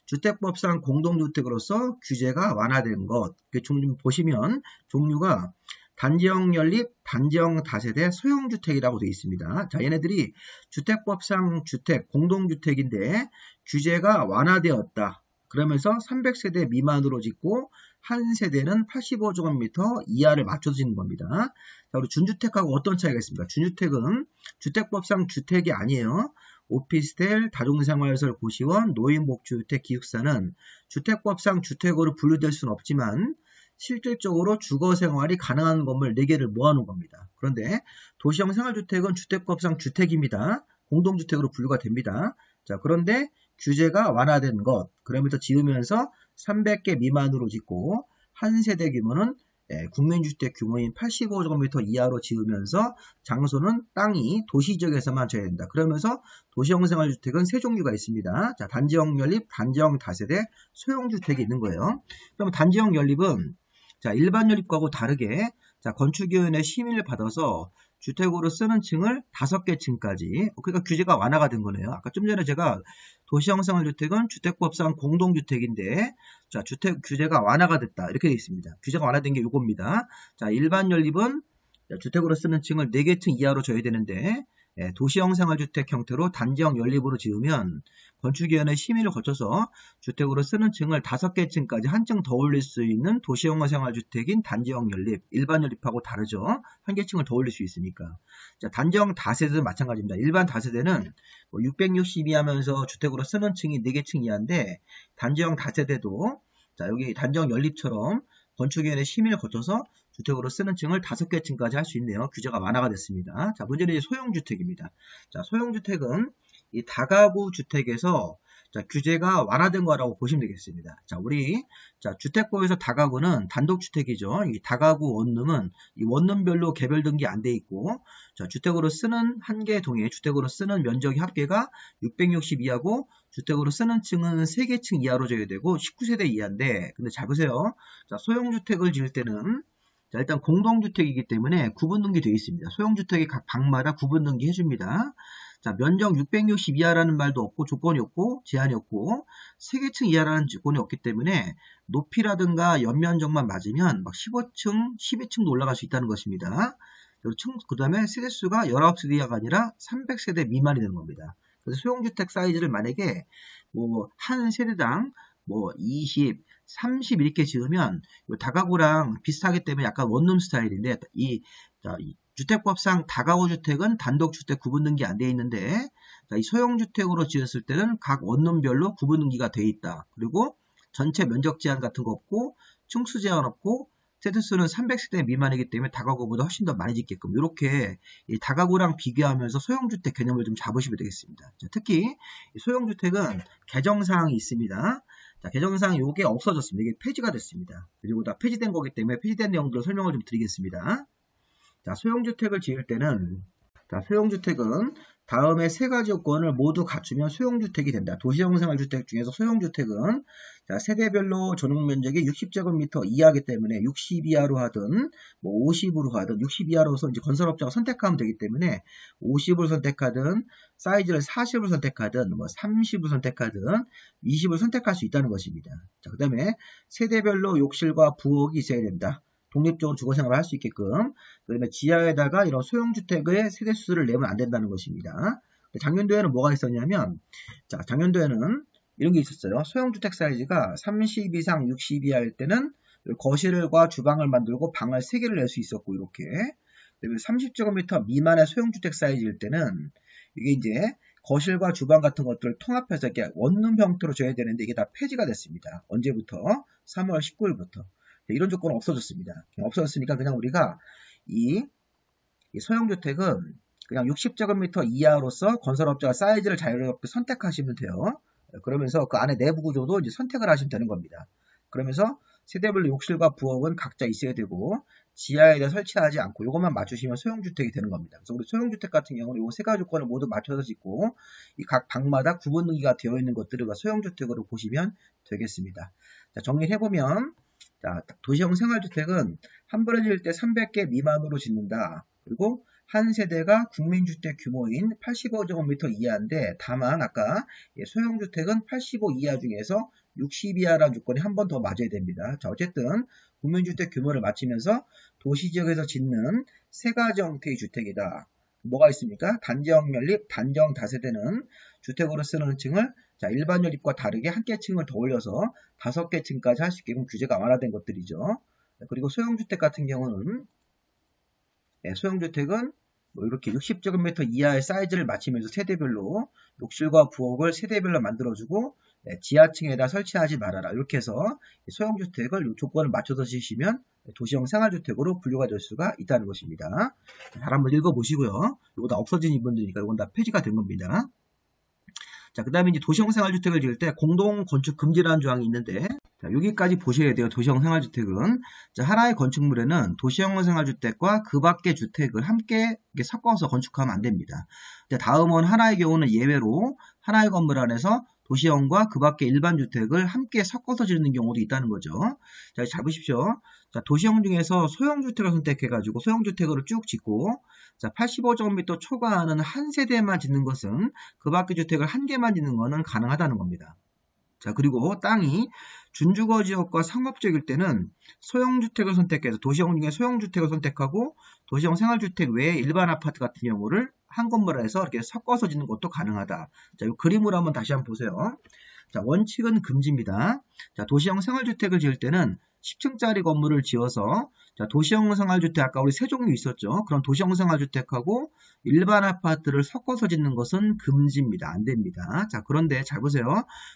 주택법상 공동주택으로서 규제가 완화된 것. 좀 보시면 종류가 단지형 연립, 단지형 다세대, 소형주택이라고 되어 있습니다. 자, 얘네들이 주택법상 주택, 공동주택인데 규제가 완화되었다. 그러면서 300세대 미만으로 짓고 한 세대는 85제곱미터 이하를 맞춰서 짓는 겁니다. 자, 우리 준주택하고 어떤 차이가 있습니까? 준주택은 주택법상 주택이 아니에요. 오피스텔, 다중생활시설 고시원, 노인복주택, 기숙사는 주택법상 주택으로 분류될 수는 없지만 실질적으로 주거생활이 가능한 건물 4개를 모아놓은 겁니다. 그런데 도시형 생활주택은 주택법상 주택입니다. 공동주택으로 분류가 됩니다. 자, 그런데 규제가 완화된 것, 그러면서 지으면서 300개 미만으로 짓고 한 세대 규모는 국민주택 규모인 85제곱미터 이하로 지으면서 장소는 땅이 도시지역에서만 져야 된다. 그러면서 도시형 생활주택은 3종류가 있습니다. 자, 단지형 연립, 단지형 다세대, 소형주택이 있는 거예요. 그럼 단지형 연립은 자, 일반 연립과고 다르게 자, 건축위원회 심의를 받아서 주택으로 쓰는 층을 5개 층까지 그러니까 규제가 완화가 된 거네요. 아까 좀 전에 제가 도시형 생활주택은 주택법상 공동주택인데 자, 주택 규제가 완화가 됐다. 이렇게 되어 있습니다. 규제가 완화된 게 이겁니다. 자, 일반 연립은 주택으로 쓰는 층을 4개 층 이하로 줘야 되는데 도시형 생활주택 형태로 단지형 연립으로 지으면 건축위원회 심의를 거쳐서 주택으로 쓰는 층을 5개 층까지 한 층 더 올릴 수 있는 도시형 생활주택인 단지형 연립, 일반 연립하고 다르죠. 한 개 층을 더 올릴 수 있으니까. 자, 단지형 다세대도 마찬가지입니다. 일반 다세대는 662 하면서 주택으로 쓰는 층이 4개 층 이하인데 단지형 다세대도 자, 여기 단지형 연립처럼 건축위원회 심의를 거쳐서 주택으로 쓰는 층을 5개 층까지 할 수 있네요. 규제가 완화가 됐습니다. 자, 문제는 이제 소형주택입니다. 자, 소형주택은 이 다가구 주택에서 자, 규제가 완화된 거라고 보시면 되겠습니다. 자, 우리 주택법에서 다가구는 단독주택이죠. 이 다가구 원룸은 이 원룸별로 개별 등기 안 돼 있고 자, 주택으로 쓰는 한 개 동에 주택으로 쓰는 면적이 합계가 662하고 주택으로 쓰는 층은 3개 층 이하로 줘야 되고 19세대 이하인데 근데 잘 보세요. 자, 소형주택을 지을 때는 자, 일단 공동주택이기 때문에 구분등기 되어 있습니다. 소형주택이 각 방마다 구분등기 해줍니다. 자, 면적 660 이하라는 말도 없고 조건이 없고 제한이 없고 3개 층 이하라는 조건이 없기 때문에 높이라든가 연면적만 맞으면 막 15층, 12층도 올라갈 수 있다는 것입니다. 그 다음에 세대수가 19세대 이하가 아니라 300세대 미만이 되는 겁니다. 그래서 소형주택 사이즈를 만약에 뭐 한 세대당 뭐 20, 30 이렇게 지으면 다가구랑 비슷하기 때문에 약간 원룸 스타일인데 이 주택법상 다가구 주택은 단독주택 구분등기 안 되어 있는데 이 소형주택으로 지었을 때는 각 원룸별로 구분등기가 되어 있다. 그리고 전체 면적 제한 같은 거 없고 층수 제한 없고 세대수는 300세대 미만이기 때문에 다가구보다 훨씬 더 많이 짓게끔 이렇게 다가구랑 비교하면서 소형주택 개념을 좀 잡으시면 되겠습니다. 자, 특히 소형주택은 개정사항이 있습니다. 자, 개정사항 요게 없어졌습니다. 이게 폐지가 됐습니다. 그리고 다 폐지된 거기 때문에 폐지된 내용들을 설명을 좀 드리겠습니다. 자, 소형주택을 지을 때는 소형주택은 다음에 3가지 요건을 모두 갖추면 소형주택이 된다. 도시형 생활주택 중에서 소형주택은 자, 세대별로 전용면적이 60제곱미터 이하이기 때문에 60 이하로 하든 뭐 50으로 하든 60 이하로서 이제 건설업자가 선택하면 되기 때문에 50을 선택하든 사이즈를 40을 선택하든 뭐 30을 선택하든 20을 선택할 수 있다는 것입니다. 자, 그 다음에 세대별로 욕실과 부엌이 있어야 된다. 독립적으로 주거생활을 할 수 있게끔. 그 다음에 지하에다가 이런 소형주택의 세대수를 내면 안 된다는 것입니다. 작년도에는 뭐가 있었냐면 자, 작년도에는 이런 게 있었어요. 소형주택 사이즈가 30 이상 60 이하일 때는 거실과 주방을 만들고 방을 3개를 낼 수 있었고 이렇게 30제곱미터 미만의 소형주택 사이즈일 때는 이게 이제 거실과 주방 같은 것들을 통합해서 이렇게 원룸 형태로 줘야 되는데 이게 다 폐지가 됐습니다. 언제부터? 3월 19일부터. 이런 조건은 없어졌습니다. 없어졌으니까 그냥 우리가 이 소형주택은 그냥 60제곱미터 이하로서 건설업자가 사이즈를 자유롭게 선택하시면 돼요. 그러면서 그 안에 내부 구조도 이제 선택을 하시면 되는 겁니다. 그러면서 세대별로 욕실과 부엌은 각자 있어야 되고 지하에다 설치하지 않고 이것만 맞추시면 소형주택이 되는 겁니다. 그래서 우리 소형주택 같은 경우는 이 3가지 조건을 모두 맞춰서 짓고 이 각 방마다 구분등기가 되어 있는 것들을 소형주택으로 보시면 되겠습니다. 자, 정리해보면 자, 도시형 생활주택은 한 번에 지을 때 300개 미만으로 짓는다. 그리고 한 세대가 국민주택 규모인 85제곱미터 이하인데 다만 아까 소형주택은 85 이하 중에서 60 이하라는 조건이 한 번 더 맞아야 됩니다. 자, 어쨌든 국민주택 규모를 맞추면서 도시지역에서 짓는 3가지 형태의 주택이다. 뭐가 있습니까? 단지형 연립, 단지형 다세대는 주택으로 쓰는 층을 자, 일반 연립과 다르게 한 개 층을 더 올려서 5개 층까지 할 수 있게끔 규제가 완화된 것들이죠. 그리고 소형주택 같은 경우는 소형주택은 뭐 이렇게 60제곱미터 이하의 사이즈를 맞추면서 세대별로 욕실과 부엌을 세대별로 만들어주고 지하층에다 설치하지 말아라. 이렇게 해서 소형주택을 조건을 맞춰서 지으시면 도시형 생활주택으로 분류가 될 수가 있다는 것입니다. 잘 한번 읽어보시고요. 이거 다 없어진 부분들이니까 이건 다 폐지가 된 겁니다. 자, 그 다음에 이제 도시형 생활주택을 지을 때 공동 건축 금지라는 조항이 있는데, 자, 여기까지 보셔야 돼요. 도시형 생활주택은. 자, 하나의 건축물에는 도시형 생활주택과 그 밖의 주택을 함께 섞어서 건축하면 안 됩니다. 자, 다음은 하나의 경우는 예외로 하나의 건물 안에서 도시형과 그 밖의 일반 주택을 함께 섞어서 짓는 경우도 있다는 거죠. 자, 잘 보십시오. 자, 도시형 중에서 소형주택을 선택해가지고 소형주택으로 쭉 짓고, 자, 85제곱미터 초과하는 한 세대만 짓는 것은 그 밖의 주택을 한 개만 짓는 것은 가능하다는 겁니다. 자, 그리고 땅이 준주거지역과 상업지역일 때는 소형주택을 선택해서 도시형 중에 소형주택을 선택하고 도시형 생활주택 외에 일반 아파트 같은 경우를 한 건물에서 이렇게 섞어서 짓는 것도 가능하다. 자, 이 그림으로 한번 다시 한번 보세요. 자, 원칙은 금지입니다. 자, 도시형 생활주택을 지을 때는 10층짜리 건물을 지어서, 자, 도시형 생활주택, 아까 우리 세 종류 있었죠? 그런 도시형 생활주택하고 일반 아파트를 섞어서 짓는 것은 금지입니다. 안 됩니다. 자, 그런데 잘 보세요.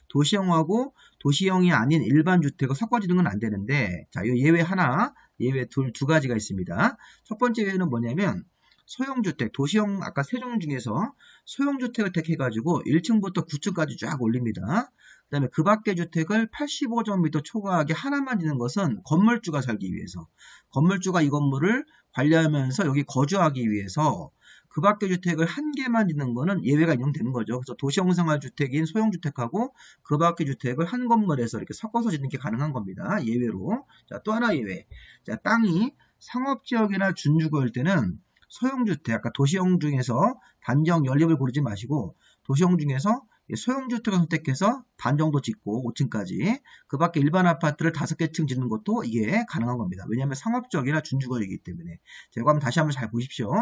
도시형하고 도시형이 아닌 일반 주택을 섞어 짓는 건 안 되는데, 자, 이 예외 하나, 예외 두 가지가 있습니다. 첫 번째 예외는 뭐냐면, 소형주택, 도시형 아까 세 종류 중에서 소형주택을 택해가지고 1층부터 9층까지 쫙 올립니다. 그 다음에 그 밖의 주택을 85제곱미터 초과하게 하나만 짓는 것은 건물주가 살기 위해서, 건물주가 이 건물을 관리하면서 여기 거주하기 위해서 그 밖의 주택을 한 개만 짓는 거는 예외가 인정되는 거죠. 그래서 도시형 생활주택인 소형주택하고 그 밖의 주택을 한 건물에서 이렇게 섞어서 짓는 게 가능한 겁니다. 예외로. 자, 또 하나 예외. 자, 땅이 상업지역이나 준주거일 때는 소형주택, 아까 도시형 중에서 단지형 연립을 고르지 마시고 도시형 중에서 소형주택을 선택해서 반 정도 짓고 5층까지 그 밖에 일반 아파트를 5개 층 짓는 것도 이게 가능한 겁니다. 왜냐하면 상업적이나 준주거이기 때문에. 자, 이거 한번 다시 한번 잘 보십시오.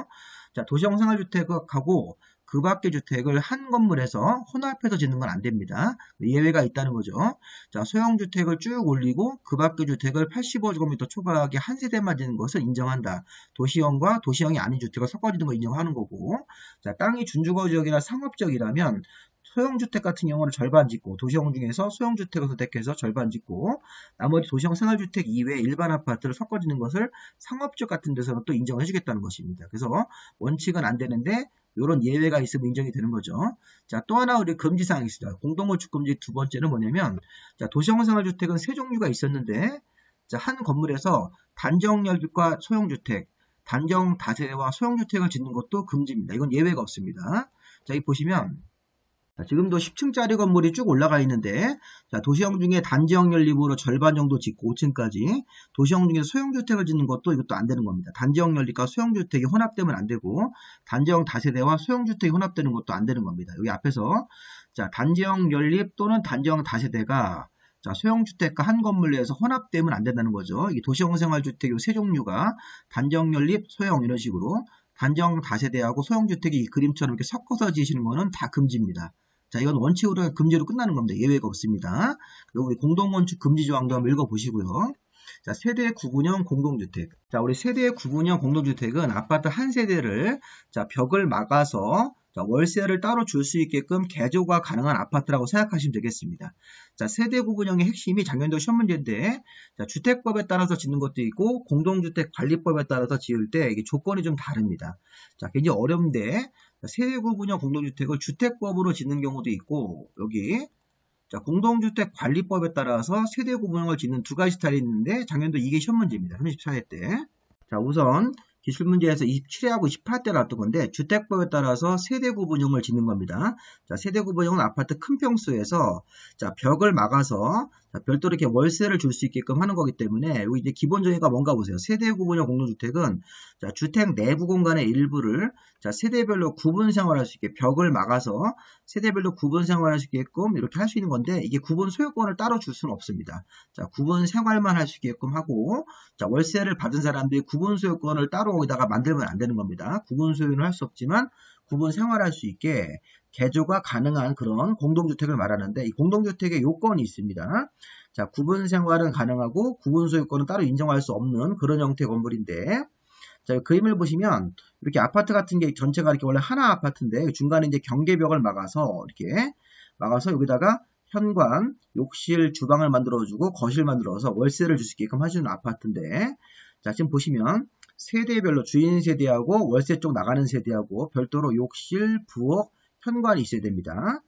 자, 도시형 생활주택하고 그 밖의 주택을 한 건물에서 혼합해서 짓는 건 안 됩니다. 예외가 있다는 거죠. 자, 소형주택을 쭉 올리고 그 밖의 주택을 85제곱미터 초과하게 한 세대만 짓는 것을 인정한다. 도시형과 도시형이 아닌 주택을 섞어 짓는 걸 인정하는 거고, 자, 땅이 준주거 지역이나 상업지역이라면 소형주택 같은 경우는 절반 짓고, 도시형 중에서 소형주택을 선택해서 절반 짓고, 나머지 도시형 생활주택 이외에 일반 아파트를 섞어 짓는 것을 상업지역 같은 데서는 또 인정해 주겠다는 것입니다. 그래서 원칙은 안 되는데 이런 예외가 있으면 인정이 되는 거죠. 자, 또 하나 우리 금지사항이 있습니다. 공동건축 금지 두 번째는 뭐냐면, 자, 도시형 생활주택은 세 종류가 있었는데, 자, 한 건물에서 단지형 연립과 소형주택, 단지형 다세대와 소형주택을 짓는 것도 금지입니다. 이건 예외가 없습니다. 자, 여기 보시면, 자, 지금도 10층짜리 건물이 쭉 올라가 있는데, 자, 도시형 중에 단지형 연립으로 절반 정도 짓고 5층까지, 도시형 중에 소형주택을 짓는 것도 이것도 안 되는 겁니다. 단지형 연립과 소형주택이 혼합되면 안 되고, 단지형 다세대와 소형주택이 혼합되는 것도 안 되는 겁니다. 여기 앞에서, 자, 단지형 연립 또는 단지형 다세대가, 자, 소형주택과 한 건물 내에서 혼합되면 안 된다는 거죠. 이 도시형 생활주택 세 종류가 단지형 연립, 소형 이런 식으로, 단지형 다세대하고 소형주택이 이 그림처럼 이렇게 섞어서 지으시는 거는 다 금지입니다. 자, 이건 원칙으로 금지로 끝나는 겁니다. 예외가 없습니다. 그리고 우리 공동건축 금지 조항도 한번 읽어보시고요. 자, 세대 구분형 공동주택. 자, 우리 세대 구분형 공동주택은 아파트 한 세대를, 자, 벽을 막아서, 자, 월세를 따로 줄 수 있게끔 개조가 가능한 아파트라고 생각하시면 되겠습니다. 자, 세대 구분형의 핵심이 작년도 시험 문제인데, 자, 주택법에 따라서 짓는 것도 있고, 공동주택 관리법에 따라서 지을 때 이게 조건이 좀 다릅니다. 자, 굉장히 어려운데, 세대 구분형 공동주택을 주택법으로 짓는 경우도 있고, 여기, 자, 공동주택 관리법에 따라서 세대 구분형을 짓는 두 가지 스타일이 있는데, 작년도 이게 시험 문제입니다. 34회 때. 자, 우선, 기출문제에서 27회하고 28대 나왔던 건데, 주택법에 따라서 세대 구분형을 짓는 겁니다. 자, 세대 구분형은 아파트 큰 평수에서, 자, 벽을 막아서, 자, 별도로 이렇게 월세를 줄 수 있게끔 하는 거기 때문에, 여기 이제 기본 정의가 뭔가 보세요. 세대 구분형 공동주택은, 자, 주택 내부 공간의 일부를, 자, 세대별로 구분 생활할 수 있게 벽을 막아서, 세대별로 구분 생활할 수 있게끔 이렇게 할 수 있는 건데, 이게 구분 소유권을 따로 줄 수는 없습니다. 자, 구분 생활만 할 수 있게끔 하고, 자, 월세를 받은 사람들이 구분 소유권을 따로 거기다가 만들면 안 되는 겁니다. 구분 소유는 할 수 없지만 구분 생활할 수 있게 개조가 가능한 그런 공동주택을 말하는데, 이 공동주택의 요건이 있습니다. 자, 구분 생활은 가능하고 구분 소유권은 따로 인정할 수 없는 그런 형태의 건물인데, 자, 그림을 보시면 이렇게 아파트 같은 게 전체가 이렇게 원래 하나 아파트인데 중간에 이제 경계벽을 막아서 이렇게 막아서 여기다가 현관, 욕실, 주방을 만들어주고 거실 만들어서 월세를 줄 수 있게끔 해주는 아파트인데, 자, 지금 보시면 세대별로 주인 세대하고 월세 쪽 나가는 세대하고 별도로 욕실, 부엌, 현관이 있어야 됩니다.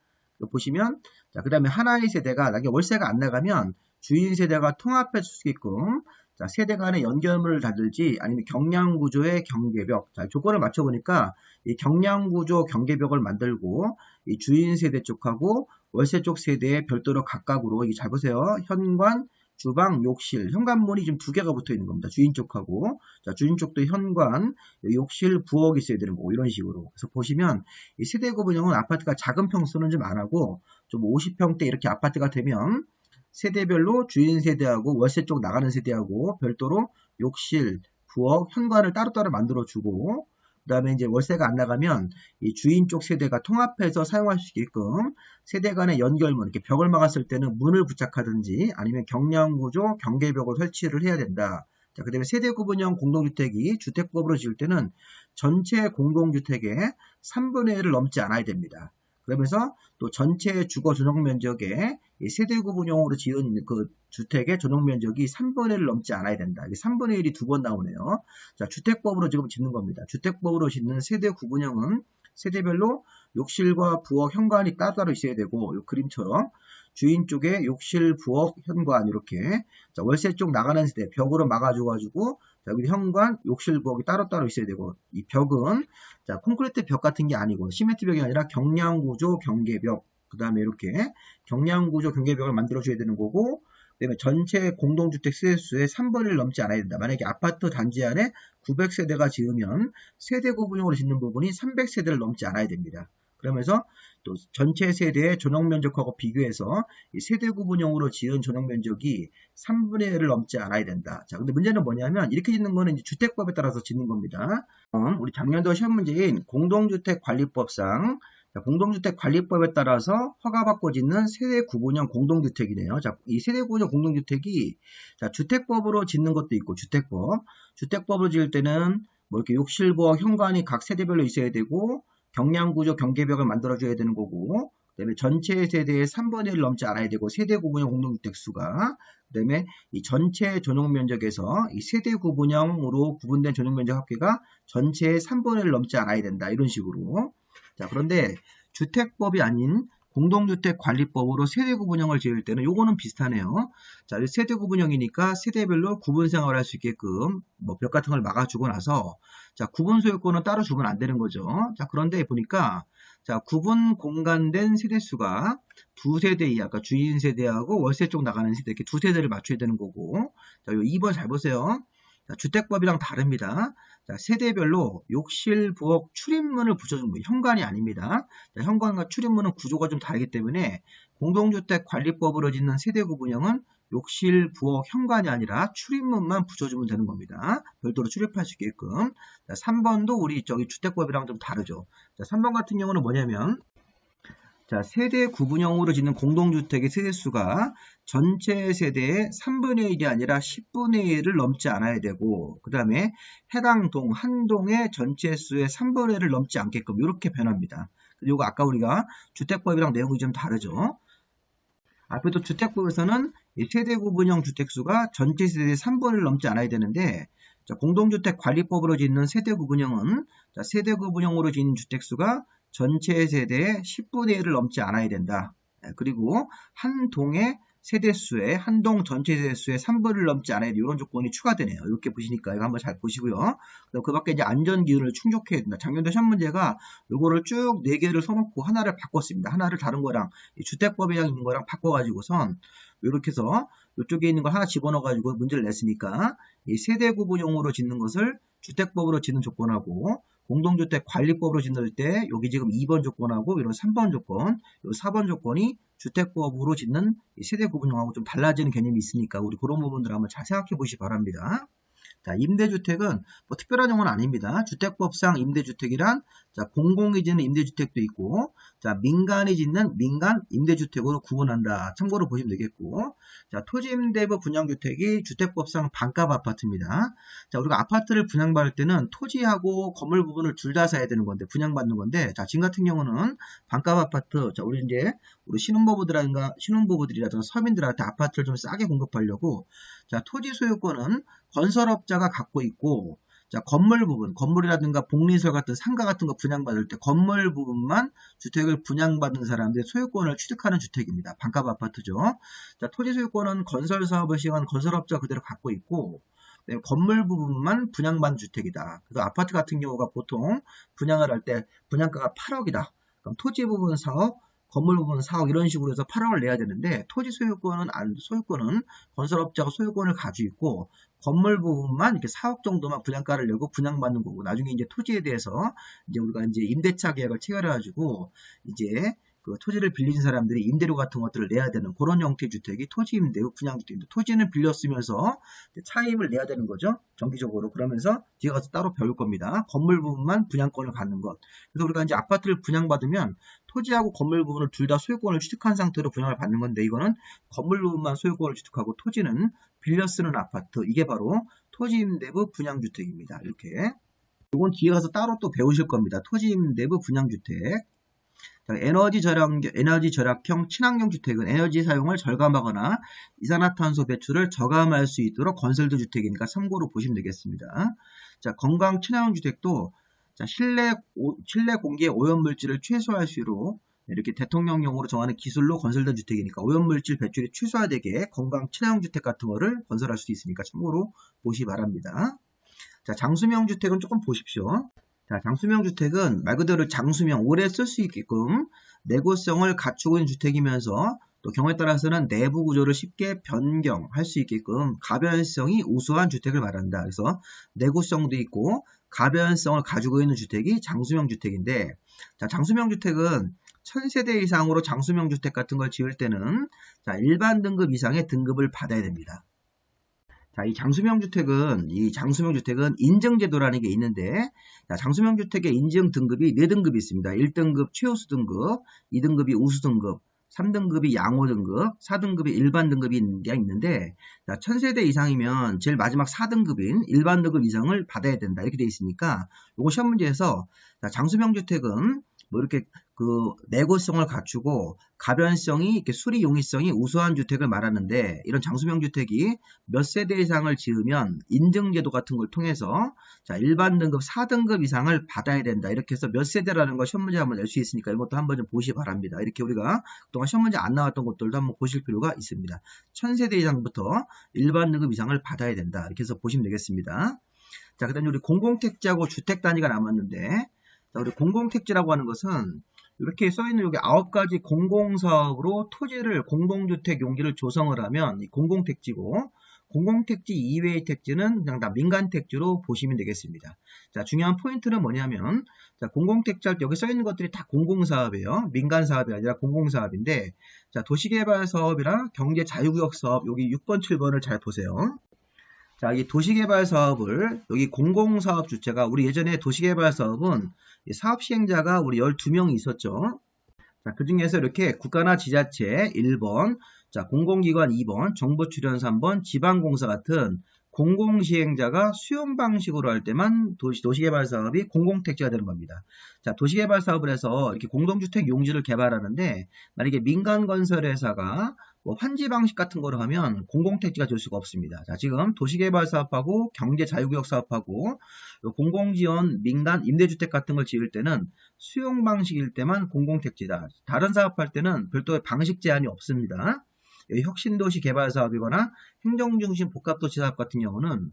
보시면, 자, 그 다음에 하나의 세대가 나중에 월세가 안 나가면 주인 세대가 통합해 줄 수 있게끔, 자, 세대 간의 연결물을 다들지 아니면 경량구조의 경계벽. 자, 조건을 맞춰보니까 이 경량구조 경계벽을 만들고 이 주인 세대 쪽하고 월세 쪽 세대에 별도로 각각으로, 이게 잘 보세요. 현관, 주방, 욕실, 현관문이 지금 두 개가 붙어 있는 겁니다. 주인 쪽하고. 자, 주인 쪽도 현관, 욕실, 부엌이 있어야 되는 거고, 이런 식으로. 그래서 보시면, 이 세대 구분형은 아파트가 작은 평수는 좀 안 하고, 좀 50평대 이렇게 아파트가 되면, 세대별로 주인 세대하고 월세 쪽 나가는 세대하고 별도로 욕실, 부엌, 현관을 따로따로 만들어주고, 그 다음에 이제 월세가 안 나가면 이 주인 쪽 세대가 통합해서 사용할 수 있게끔 세대 간의 연결문, 이렇게 벽을 막았을 때는 문을 부착하든지 아니면 경량구조 경계벽을 설치를 해야 된다. 자, 그 다음에 세대 구분형 공동주택이 주택법으로 지을 때는 전체 공동주택의 3분의 1을 넘지 않아야 됩니다. 그러면서 또 전체 주거 전용 면적의 세대 구분형으로 지은 그 주택의 전용 면적이 3분의 1을 넘지 않아야 된다. 이게 3분의 1이 두 번 나오네요. 자, 주택법으로 지금 짓는 겁니다. 주택법으로 짓는 세대 구분형은 세대별로 욕실과 부엌, 현관이 따로따로 있어야 되고, 이 그림처럼 주인 쪽에 욕실, 부엌, 현관 이렇게, 자, 월세 쪽 나가는 세대 벽으로 막아줘가지고, 자, 여기 현관, 욕실, 부엌이 따로따로 있어야 되고, 이 벽은 자, 콘크리트 벽 같은 게 아니고 시멘트 벽이 아니라 경량구조 경계벽, 그 다음에 이렇게 경량구조 경계벽을 만들어줘야 되는 거고, 그 다음에 전체 공동주택 세대수의 3분의 1을 넘지 않아야 된다. 만약에 아파트 단지 안에 900세대가 지으면 세대 구분형으로 짓는 부분이 300세대를 넘지 않아야 됩니다. 그러면서 또 전체 세대의 전용 면적하고 비교해서 이 세대 구분형으로 지은 전용 면적이 3분의 1을 넘지 않아야 된다. 자, 근데 문제는 뭐냐면 이렇게 짓는 거는 이제 주택법에 따라서 짓는 겁니다. 우리 작년도 시험 문제인 공동주택관리법상 공동주택관리법에 따라서 허가받고 짓는 세대 구분형 공동주택이네요. 자, 이 세대 구분형 공동주택이 자, 주택법으로 짓는 것도 있고 주택법으로 지을 때는 뭐 이렇게 욕실, 부엌, 현관이 각 세대별로 있어야 되고 경량구조 경계벽을 만들어줘야 되는 거고, 그 다음에 전체 세대의 3분의 1을 넘지 않아야 되고, 세대 구분형 공동주택 수가, 그 다음에 이 전체 전용 면적에서 이 세대 구분형으로 구분된 전용 면적 합계가 전체의 3분의 1을 넘지 않아야 된다. 이런 식으로. 자, 그런데 주택법이 아닌 공동주택관리법으로 세대 구분형을 지을 때는 요거는 비슷하네요. 자, 세대 구분형이니까 세대별로 구분 생활을 할 수 있게끔 뭐 벽 같은 걸 막아주고 나서 자, 구분 소유권은 따로 주면 안 되는 거죠. 자, 그런데 보니까 자, 구분 공간된 세대수가 두 세대 이하, 아까 주인 세대하고 월세 쪽 나가는 세대 이렇게 두 세대를 맞춰야 되는 거고. 자, 요 2번 잘 보세요. 자, 주택법이랑 다릅니다. 자, 세대별로 욕실, 부엌, 출입문을 붙여준 거예요. 현관이 아닙니다. 자, 현관과 출입문은 구조가 좀 다르기 때문에 공동주택관리법으로 짓는 세대 구분형은 욕실, 부엌, 현관이 아니라 출입문만 붙여주면 되는 겁니다. 별도로 출입할 수 있게끔. 자, 3번도 우리 저기 주택법이랑 좀 다르죠. 자, 3번 같은 경우는 뭐냐면 자, 세대 구분형으로 짓는 공동주택의 세대수가 전체 세대의 3분의 1이 아니라 10분의 1을 넘지 않아야 되고, 그 다음에 해당 동, 한 동의 전체 수의 3분의 1을 넘지 않게끔 이렇게 변합니다. 그리고 아까 우리가 주택법이랑 내용이 좀 다르죠. 앞에도 주택법에서는 이 세대 구분형 주택수가 전체 세대의 3분의 1을 넘지 않아야 되는데, 자, 공동주택관리법으로 짓는 세대 구분형은 자, 세대 구분형으로 짓는 주택수가 전체 세대의 10분의 1을 넘지 않아야 된다. 그리고 한 동의 세대수의 한 동 전체 세대수의 3분을 넘지 않아야 돼. 이런 조건이 추가되네요. 이렇게 보시니까 이거 한번 잘 보시고요. 그 밖에 이제 안전 기준을 충족해야 된다. 작년도 시험 문제가 요거를 쭉 4개를 써놓고 하나를 바꿨습니다. 하나를 다른 거랑 주택법에 있는 거랑 바꿔가지고선 이렇게 해서 이쪽에 있는 걸 하나 집어넣어가지고 문제를 냈으니까 이 세대 구분용으로 짓는 것을 주택법으로 짓는 조건하고 공동주택관리법으로 짓는 때 여기 지금 2번 조건하고 이런 3번 조건, 요 4번 조건이 주택법으로 짓는 세대 구분형하고 좀 달라지는 개념이 있으니까 우리 그런 부분들 한번 잘 생각해 보시기 바랍니다. 자, 임대주택은 뭐 특별한 용어는 아닙니다. 주택법상 임대주택이란 자, 공공이 짓는 임대주택도 있고 자, 민간이 짓는 민간 임대주택으로 구분한다. 참고로 보시면 되겠고 자, 토지임대부 분양주택이 주택법상 반값 아파트입니다. 자, 우리가 아파트를 분양받을 때는 토지하고 건물 부분을 둘 다 사야 되는 건데 분양받는 건데 자, 지금 같은 경우는 반값 아파트 자, 우리 이제 우리 신혼부부들이라든가 서민들한테 아파트를 좀 싸게 공급하려고 자, 토지 소유권은 건설업자가 갖고 있고 자, 건물 부분, 건물이라든가 복리설 같은 상가 같은 거 분양받을 때 건물 부분만 주택을 분양받는 사람들의 소유권을 취득하는 주택입니다. 반값 아파트죠. 자, 토지 소유권은 건설 사업을 시행하는 건설업자가 그대로 갖고 있고 건물 부분만 분양받는 주택이다. 그래서 아파트 같은 경우가 보통 분양을 할 때 분양가가 8억이다. 그럼 토지 부분 4억, 건물 부분 4억 이런 식으로 해서 8억을 내야 되는데 토지 소유권은 건설업자가 소유권을 가지고 있고 건물 부분만 이렇게 4억 정도만 분양가를 내고 분양받는 거고 나중에 이제 토지에 대해서 이제 우리가 이제 임대차 계약을 체결해 가지고 이제 그 토지를 빌린 사람들이 임대료 같은 것들을 내야 되는 그런 형태의 주택이 토지 임대료 분양주택인데 토지는 빌려 쓰면서 차임을 내야 되는 거죠. 정기적으로. 그러면서 뒤에 가서 따로 배울 겁니다. 건물 부분만 분양권을 갖는 것. 그래서 우리가 이제 아파트를 분양받으면 토지하고 건물 부분을 둘 다 소유권을 취득한 상태로 분양을 받는 건데 이거는 건물 부분만 소유권을 취득하고 토지는 빌려 쓰는 아파트. 이게 바로 토지 임대부 분양주택입니다. 이렇게. 이건 뒤에 가서 따로 또 배우실 겁니다. 토지 임대부 분양주택. 에너지 절약형 친환경 주택은 에너지 사용을 절감하거나 이산화탄소 배출을 저감할 수 있도록 건설된 주택이니까 참고로 보시면 되겠습니다. 자, 건강 친환경 주택도 실내 공기의 오염물질을 최소화할 수 있도록 이렇게 대통령령으로 정하는 기술로 건설된 주택이니까 오염물질 배출이 최소화되게 건강 친환경 주택 같은 거를 건설할 수 있으니까 참고로 보시기 바랍니다. 자, 장수명 주택은 조금 보십시오. 자, 장수명 주택은 말 그대로 장수명, 오래 쓸 수 있게끔 내구성을 갖추고 있는 주택이면서 또 경우에 따라서는 내부 구조를 쉽게 변경할 수 있게끔 가변성이 우수한 주택을 말한다. 그래서 내구성도 있고 가변성을 가지고 있는 주택이 장수명 주택인데, 자, 장수명 주택은 1000세대 이상으로 장수명 주택 같은 걸 지을 때는 자, 일반 등급 이상의 등급을 받아야 됩니다. 자, 이 장수명 주택은 인증제도라는 게 있는데, 자, 장수명 주택의 인증 등급이 4등급이 있습니다. 1등급 최우수 등급, 2등급이 우수 등급, 3등급이 양호 등급, 4등급이 일반 등급이 있는데, 자, 1000세대 이상이면 제일 마지막 4등급인 일반 등급 이상을 받아야 된다. 이렇게 되어 있으니까, 요거 시험 문제에서, 자, 장수명 주택은 뭐 이렇게 그 내구성을 갖추고 가변성이 이렇게 수리 용이성이 우수한 주택을 말하는데, 이런 장수명 주택이 몇 세대 이상을 지으면 인증제도 같은 걸 통해서 자, 일반 등급 4등급 이상을 받아야 된다. 이렇게 해서 몇 세대라는 거 시험 문제 한번 낼 수 있으니까 이것도 한번 좀 보시기 바랍니다. 이렇게 우리가 그동안 시험 문제 안 나왔던 것들도 한번 보실 필요가 있습니다. 1000세대 이상부터 일반 등급 이상을 받아야 된다. 이렇게 해서 보시면 되겠습니다. 자, 그다음에 우리 공공택지하고 주택단지가 남았는데, 자, 우리 공공택지라고 하는 것은 이렇게 써있는 여기 9가지 공공사업으로 토지를 공동주택 용지를 조성을 하면 이 공공택지고, 공공택지 이외의 택지는 그냥 다 민간택지로 보시면 되겠습니다. 자, 중요한 포인트는 뭐냐면, 자, 공공택지 할 때 여기 써있는 것들이 다 공공사업이에요. 민간사업이 아니라 공공사업인데, 자, 도시개발사업이랑 경제자유구역사업, 여기 6번, 7번을 잘 보세요. 자, 이 도시개발사업을, 여기 공공사업 주체가, 우리 예전에 도시개발사업은 사업 시행자가 우리 12명이 있었죠. 자, 그 중에서 이렇게 국가나 지자체 1번, 자, 공공기관 2번, 정부 출연 3번, 지방공사 같은 공공시행자가 수용 방식으로 할 때만 도시개발사업이 공공택지가 되는 겁니다. 자, 도시개발사업을 해서 이렇게 공동주택 용지를 개발하는데, 만약에 민간건설회사가 뭐 환지 방식 같은 거를 하면 공공택지가 될 수가 없습니다. 자, 지금 도시개발사업하고 경제자유구역사업하고 공공지원, 민간 임대주택 같은 걸 지을 때는 수용 방식일 때만 공공택지다. 다른 사업할 때는 별도의 방식 제한이 없습니다. 혁신도시 개발사업이거나 행정중심 복합도시 사업 같은 경우는,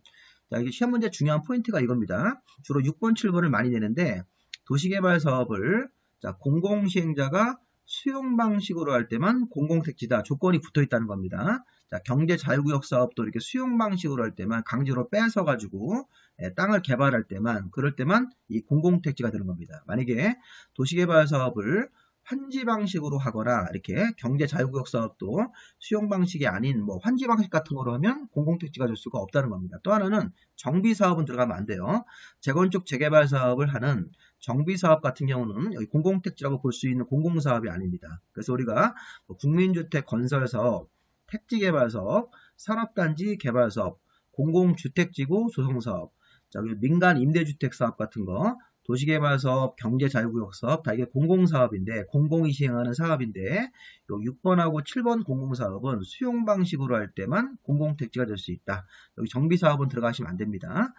자, 이게 시험 문제 중요한 포인트가 이겁니다. 주로 6번, 7번을 많이 내는데, 도시개발사업을 자, 공공시행자가 수용 방식으로 할 때만 공공택지다. 조건이 붙어 있다는 겁니다. 자, 경제자유구역 사업도 이렇게 수용 방식으로 할 때만 강제로 뺏어가지고 땅을 개발할 때만, 그럴 때만 이 공공택지가 되는 겁니다. 만약에 도시개발 사업을 환지 방식으로 하거나 이렇게 경제자유구역 사업도 수용 방식이 아닌 뭐 환지 방식 같은 거로 하면 공공택지가 될 수가 없다는 겁니다. 또 하나는 정비사업은 들어가면 안 돼요. 재건축 재개발 사업을 하는 정비사업 같은 경우는 여기 공공택지라고 볼 수 있는 공공사업이 아닙니다. 그래서 우리가 국민주택 건설사업, 택지개발사업, 산업단지 개발사업, 공공주택지구 조성사업, 자, 민간 임대주택 사업 같은 거, 도시개발사업, 경제자유구역사업, 다 이게 공공사업인데, 공공이 시행하는 사업인데, 요 6번하고 7번 공공사업은 수용 방식으로 할 때만 공공택지가 될 수 있다. 여기 정비사업은 들어가시면 안 됩니다.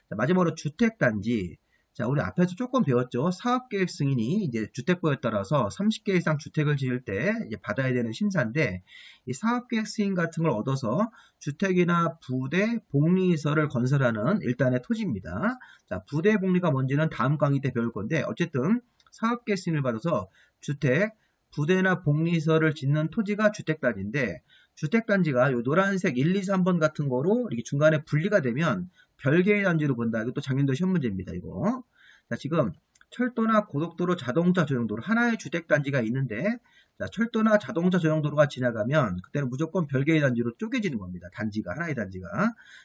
자, 마지막으로 주택단지. 자, 우리 앞에서 조금 배웠죠. 사업계획 승인이 이제 주택법에 따라서 30개 이상 주택을 지을 때 이제 받아야 되는 심사인데, 이 사업계획 승인 같은 걸 얻어서 주택이나 부대, 복리시설을 건설하는 일단의 토지입니다. 자, 부대, 복리가 뭔지는 다음 강의 때 배울 건데, 어쨌든 사업계획 승인을 받아서 주택, 부대나 복리시설을 짓는 토지가 주택단지인데, 주택단지가 요 노란색 1, 2, 3번 같은 거로 이렇게 중간에 분리가 되면 별개의 단지로 본다. 이것도 작년도 시험 문제입니다. 이거. 자, 지금 철도나 고속도로, 자동차 전용도로 하나의 주택단지가 있는데, 자, 철도나 자동차 전용도로가 지나가면 그때는 무조건 별개의 단지로 쪼개지는 겁니다. 단지가, 하나의 단지가.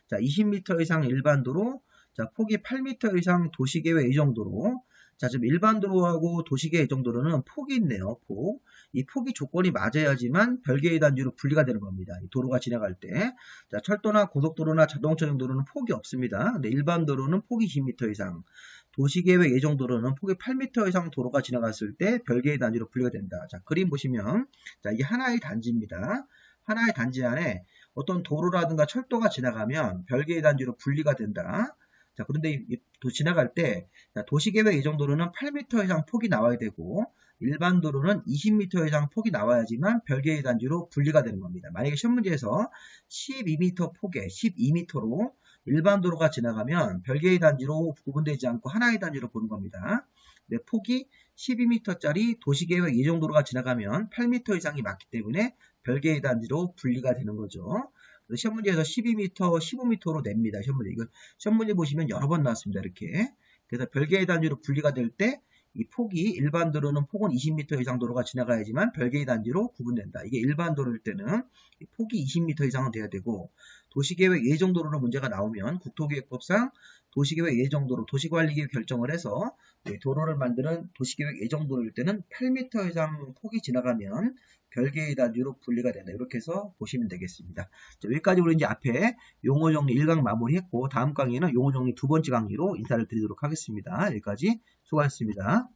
자, 20m 이상 일반도로, 자, 폭이 8m 이상 도시계획 예정도로. 자, 지금 일반도로하고 도시계획 예정도로는 폭이 있네요. 폭. 이 폭이 조건이 맞아야지만 별개의 단지로 분리가 되는 겁니다. 이 도로가 지나갈 때. 자, 철도나 고속도로나 자동차 전용도로는 폭이 없습니다. 근데 일반도로는 폭이 20m 이상. 도시계획 예정도로는 폭이 8m 이상 도로가 지나갔을 때 별개의 단지로 분리가 된다. 자, 그림 보시면, 자, 이게 하나의 단지입니다. 하나의 단지 안에 어떤 도로라든가 철도가 지나가면 별개의 단지로 분리가 된다. 자, 그런데 지나갈 때, 도시계획 예정도로는 8m 이상 폭이 나와야 되고, 일반 도로는 20m 이상 폭이 나와야지만 별개의 단지로 분리가 되는 겁니다. 만약에 시험 문제에서 12m 폭에 12m로 일반 도로가 지나가면 별개의 단지로 구분되지 않고 하나의 단지로 보는 겁니다. 근데 폭이 12m짜리 도시계획 예정도로가 지나가면 8m 이상이 맞기 때문에 별개의 단지로 분리가 되는 거죠. 그래서 시험 문제에서 12m, 15m로 냅니다. 시험 문제. 이거 시험 문제 보시면 여러 번 나왔습니다. 이렇게. 그래서 별개의 단지로 분리가 될 때 이 폭이 일반 도로는 폭은 20m 이상 도로가 지나가야지만 별개의 단지로 구분된다. 이게 일반 도로일 때는 폭이 20m 이상은 돼야 되고, 도시계획 예정도로는 문제가 나오면 국토기획법상 도시계획 예정도로 도시관리계획 결정을 해서 도로를 만드는 도시계획 예정도로일 때는 8m 이상 폭이 지나가면 별개의 단지로 분리가 된다. 이렇게 해서 보시면 되겠습니다. 자, 여기까지 우리 이제 앞에 용어 정리 1강 마무리했고, 다음 강의는 용어 정리 두 번째 강의로 인사를 드리도록 하겠습니다. 여기까지 수고하셨습니다.